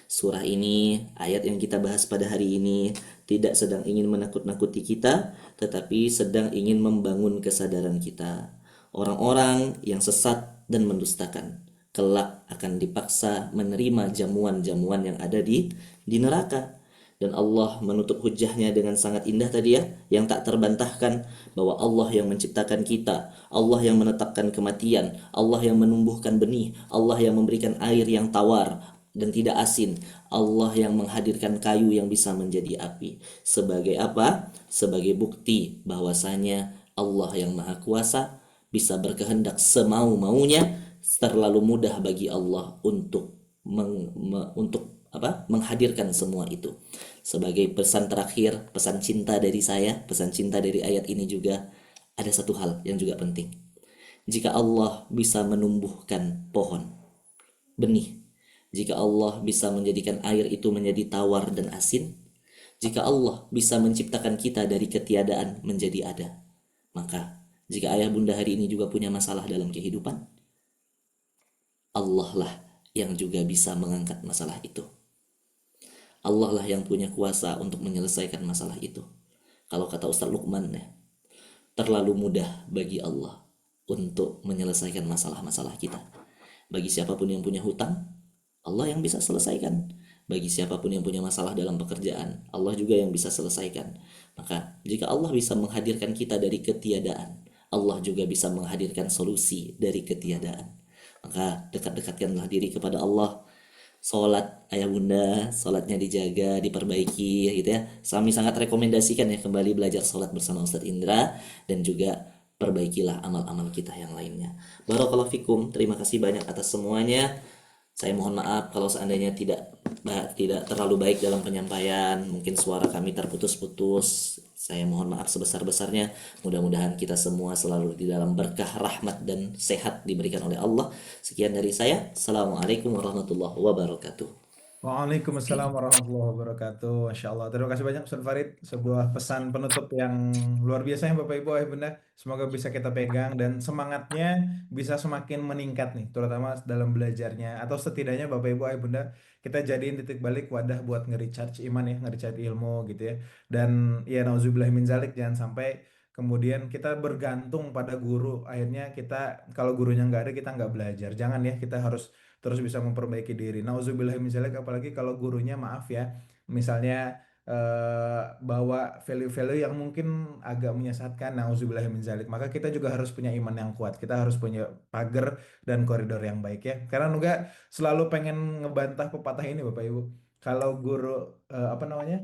surah ini, ayat yang kita bahas pada hari ini tidak sedang ingin menakut-nakuti kita, tetapi sedang ingin membangun kesadaran kita. Orang-orang yang sesat dan mendustakan kelak akan dipaksa menerima jamuan-jamuan yang ada di neraka. Dan Allah menutup hujahnya dengan sangat indah tadi ya, yang tak terbantahkan, bahwa Allah yang menciptakan kita, Allah yang menetapkan kematian, Allah yang menumbuhkan benih, Allah yang memberikan air yang tawar dan tidak asin, Allah yang menghadirkan kayu yang bisa menjadi api. Sebagai apa? Sebagai bukti bahwasanya Allah yang Maha Kuasa bisa berkehendak semau-maunya. Terlalu mudah bagi Allah untuk menghadirkan semua itu. Sebagai pesan terakhir, pesan cinta dari saya, pesan cinta dari ayat ini juga, ada satu hal yang juga penting. Jika Allah bisa menumbuhkan pohon, benih, jika Allah bisa menjadikan air itu menjadi tawar dan asin, jika Allah bisa menciptakan kita dari ketiadaan menjadi ada, maka jika ayah bunda hari ini juga punya masalah dalam kehidupan, Allah lah yang juga bisa mengangkat masalah itu. Allah lah yang punya kuasa untuk menyelesaikan masalah itu. Kalau kata Ustaz Luqman ya, terlalu mudah bagi Allah untuk menyelesaikan masalah-masalah kita. Bagi siapapun yang punya hutang, Allah yang bisa selesaikan. Bagi siapapun yang punya masalah dalam pekerjaan, Allah juga yang bisa selesaikan. Maka jika Allah bisa menghadirkan kita dari ketiadaan, Allah juga bisa menghadirkan solusi dari ketiadaan. Maka dekat-dekatkanlah diri kepada Allah. Sholat ayah bunda, sholatnya dijaga, diperbaiki gitu ya. Kami sangat rekomendasikan ya kembali belajar sholat bersama Ustadz Indra, dan juga perbaikilah amal-amal kita yang lainnya. Barakallahu fikum, terima kasih banyak atas semuanya. Saya mohon maaf kalau seandainya tidak terlalu baik dalam penyampaian, mungkin suara kami terputus-putus. Saya mohon maaf sebesar-besarnya. Mudah-mudahan kita semua selalu di dalam berkah, rahmat, dan sehat diberikan oleh Allah. Sekian dari saya. Assalamualaikum warahmatullahi wabarakatuh. Waalaikumsalam warahmatullahi wabarakatuh. Masya Allah. Terima kasih banyak Ustaz Farid. Sebuah pesan penutup yang luar biasa ya Bapak Ibu Ayah Bunda. Semoga bisa kita pegang dan semangatnya bisa semakin meningkat nih. Terutama dalam belajarnya. Atau setidaknya Bapak Ibu Ayah Bunda kita jadiin titik balik wadah buat nge-recharge iman ya. Nge-recharge ilmu gitu ya. Dan ya nauzubillah min zalik, jangan sampai kemudian kita bergantung pada guru. Akhirnya kita kalau gurunya nggak ada kita nggak belajar. Jangan ya, kita harus terus bisa memperbaiki diri. Nauzubillah min dzalik, apalagi kalau gurunya maaf ya, misalnya bawa value-value yang mungkin agak menyesatkan, nauzubillah min dzalik, maka kita juga harus punya iman yang kuat. Kita harus punya pagar dan koridor yang baik ya. Karena Nuga selalu pengen ngebantah pepatah ini Bapak Ibu. Kalau guru apa namanya?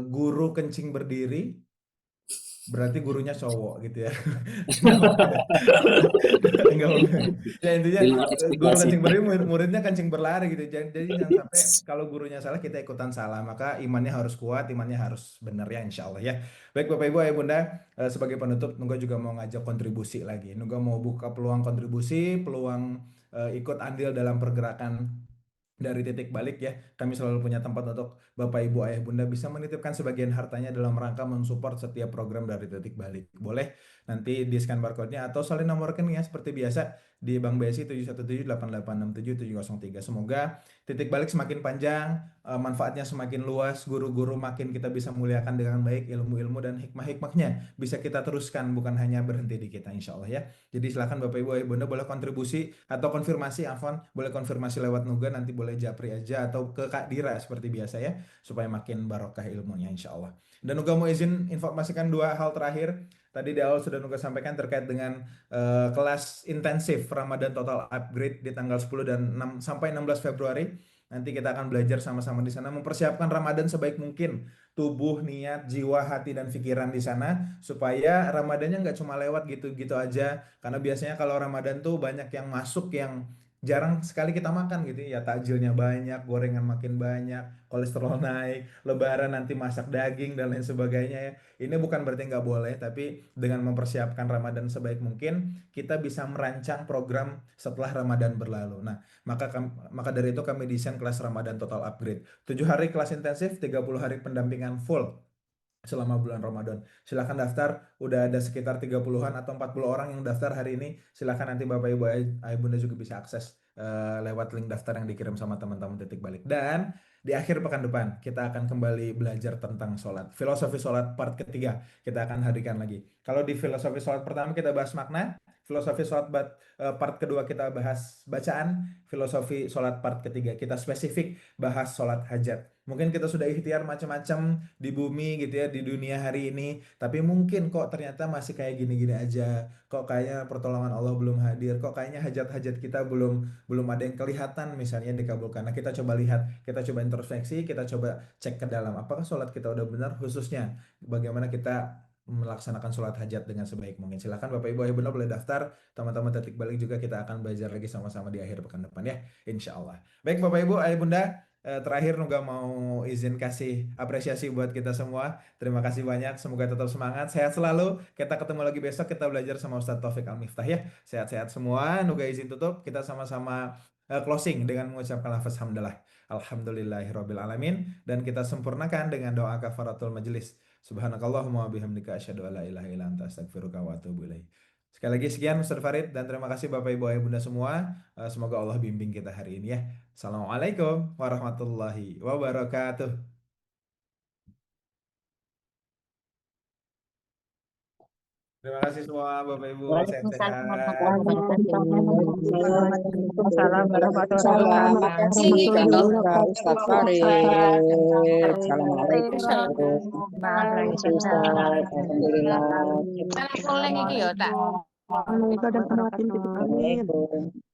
Guru kencing berdiri berarti gurunya cowok gitu ya. Nggak apa-apa ya. Nggak apa-apa. Ya intinya Di luar guru ekspektasi. kencing berdiri, muridnya kencing berlari gitu. Jadi jangan sampai kalau gurunya salah kita ikutan salah. Maka imannya harus kuat, imannya harus benar ya insya Allah ya. Baik Bapak Ibu Ayah Bunda, sebagai penutup Nuga juga mau ngajak kontribusi lagi. Nuga mau buka peluang kontribusi, peluang ikut andil dalam pergerakan dari titik balik ya. Kami selalu punya tempat untuk Bapak Ibu Ayah Bunda bisa menitipkan sebagian hartanya dalam rangka mensupport setiap program dari titik balik. Boleh nanti di scan barcode-nya atau salin nomor rekening ya seperti biasa di Bank BSI 71788677703. Semoga titik balik semakin panjang, manfaatnya semakin luas, guru-guru makin kita bisa muliakan dengan baik, ilmu-ilmu dan hikmah-hikmahnya bisa kita teruskan, bukan hanya berhenti di kita insya Allah ya. Jadi silakan Bapak Ibu Ayah Bunda boleh kontribusi atau konfirmasi, Afwan, boleh konfirmasi lewat Nuga, nanti boleh japri aja atau ke Kak Dira seperti biasa ya, supaya makin barokah ilmunya insya Allah. Dan Nuga mau izin informasikan dua hal terakhir. Tadi di awal sudah Nuga sampaikan terkait dengan kelas intensif Ramadan Total Upgrade di tanggal 10 dan 6 sampai 16 Februari. Nanti kita akan belajar sama-sama di sana mempersiapkan Ramadan sebaik mungkin. Tubuh, niat, jiwa, hati, dan pikiran di sana supaya Ramadannya nggak cuma lewat gitu-gitu aja. Karena biasanya kalau Ramadan tuh banyak yang masuk yang jarang sekali kita makan gitu ya. Takjilnya banyak, gorengan makin banyak, kolesterol naik, Lebaran nanti masak daging dan lain sebagainya ya. Ini bukan berarti nggak boleh, tapi dengan mempersiapkan Ramadan sebaik mungkin kita bisa merancang program setelah Ramadan berlalu. Nah, maka dari itu kami desain kelas Ramadan Total Upgrade. 7 hari kelas intensif, 30 hari pendampingan full selama bulan Ramadan. Silahkan daftar, udah ada sekitar 30-an atau 40 orang yang daftar hari ini. Silahkan nanti Bapak Ibu Ayah Bunda juga bisa akses lewat link daftar yang dikirim sama teman-teman titik balik. Dan di akhir pekan depan kita akan kembali belajar tentang sholat. Filosofi sholat part ketiga kita akan hadirkan lagi. Kalau di filosofi sholat pertama kita bahas makna, filosofi sholat part kedua kita bahas bacaan, filosofi sholat part ketiga kita spesifik bahas sholat hajat. Mungkin kita sudah ikhtiar macam-macam di bumi gitu ya, di dunia hari ini, tapi mungkin kok ternyata masih kayak gini-gini aja, kok kayaknya pertolongan Allah belum hadir, kok kayaknya hajat-hajat kita belum ada yang kelihatan misalnya dikabulkan. Nah, kita coba lihat, kita coba introspeksi, kita coba cek ke dalam apakah sholat kita udah benar, khususnya bagaimana kita melaksanakan sholat hajat dengan sebaik mungkin. Silahkan Bapak Ibu Ayah Bunda boleh daftar, teman-teman titik balik juga kita akan belajar lagi sama-sama di akhir pekan depan ya, insya Allah. Baik Bapak Ibu Ayah Bunda, terakhir Nuga mau izin kasih apresiasi buat kita semua. Terima kasih banyak. Semoga tetap semangat, sehat selalu. Kita ketemu lagi besok. Kita belajar sama Ustadz Taufik Al-Miftah ya. Sehat-sehat semua. Nuga izin tutup. Kita sama-sama closing dengan mengucapkan lafaz hamdalah. Alhamdulillahirabbil alamin, dan kita sempurnakan dengan doa kafaratul majelis. Subhanakallahumma wabihamdika asyhadu alla ilaha illa anta astaghfiruka wa atubu ilaik. Sekali lagi sekian Ustaz Farid dan terima kasih Bapak Ibu Ayah Bunda semua. Semoga Allah bimbing kita hari ini ya. Assalamualaikum warahmatullahi wabarakatuh. Terima kasih semua Bapak Ibu, Waalaikumsalam sehat-sehat. warahmatullahi wabarakatuh. Waalaikumsalam warahmatullahi Terima wabarakatuh. kasih Kak Ustaz Farid. Assalamualaikum. Terima kasih Ustaz. Alhamdulillah. Boleh iki ya, Tak. warahmatullahi wabarakatuh. Assalamualaikum.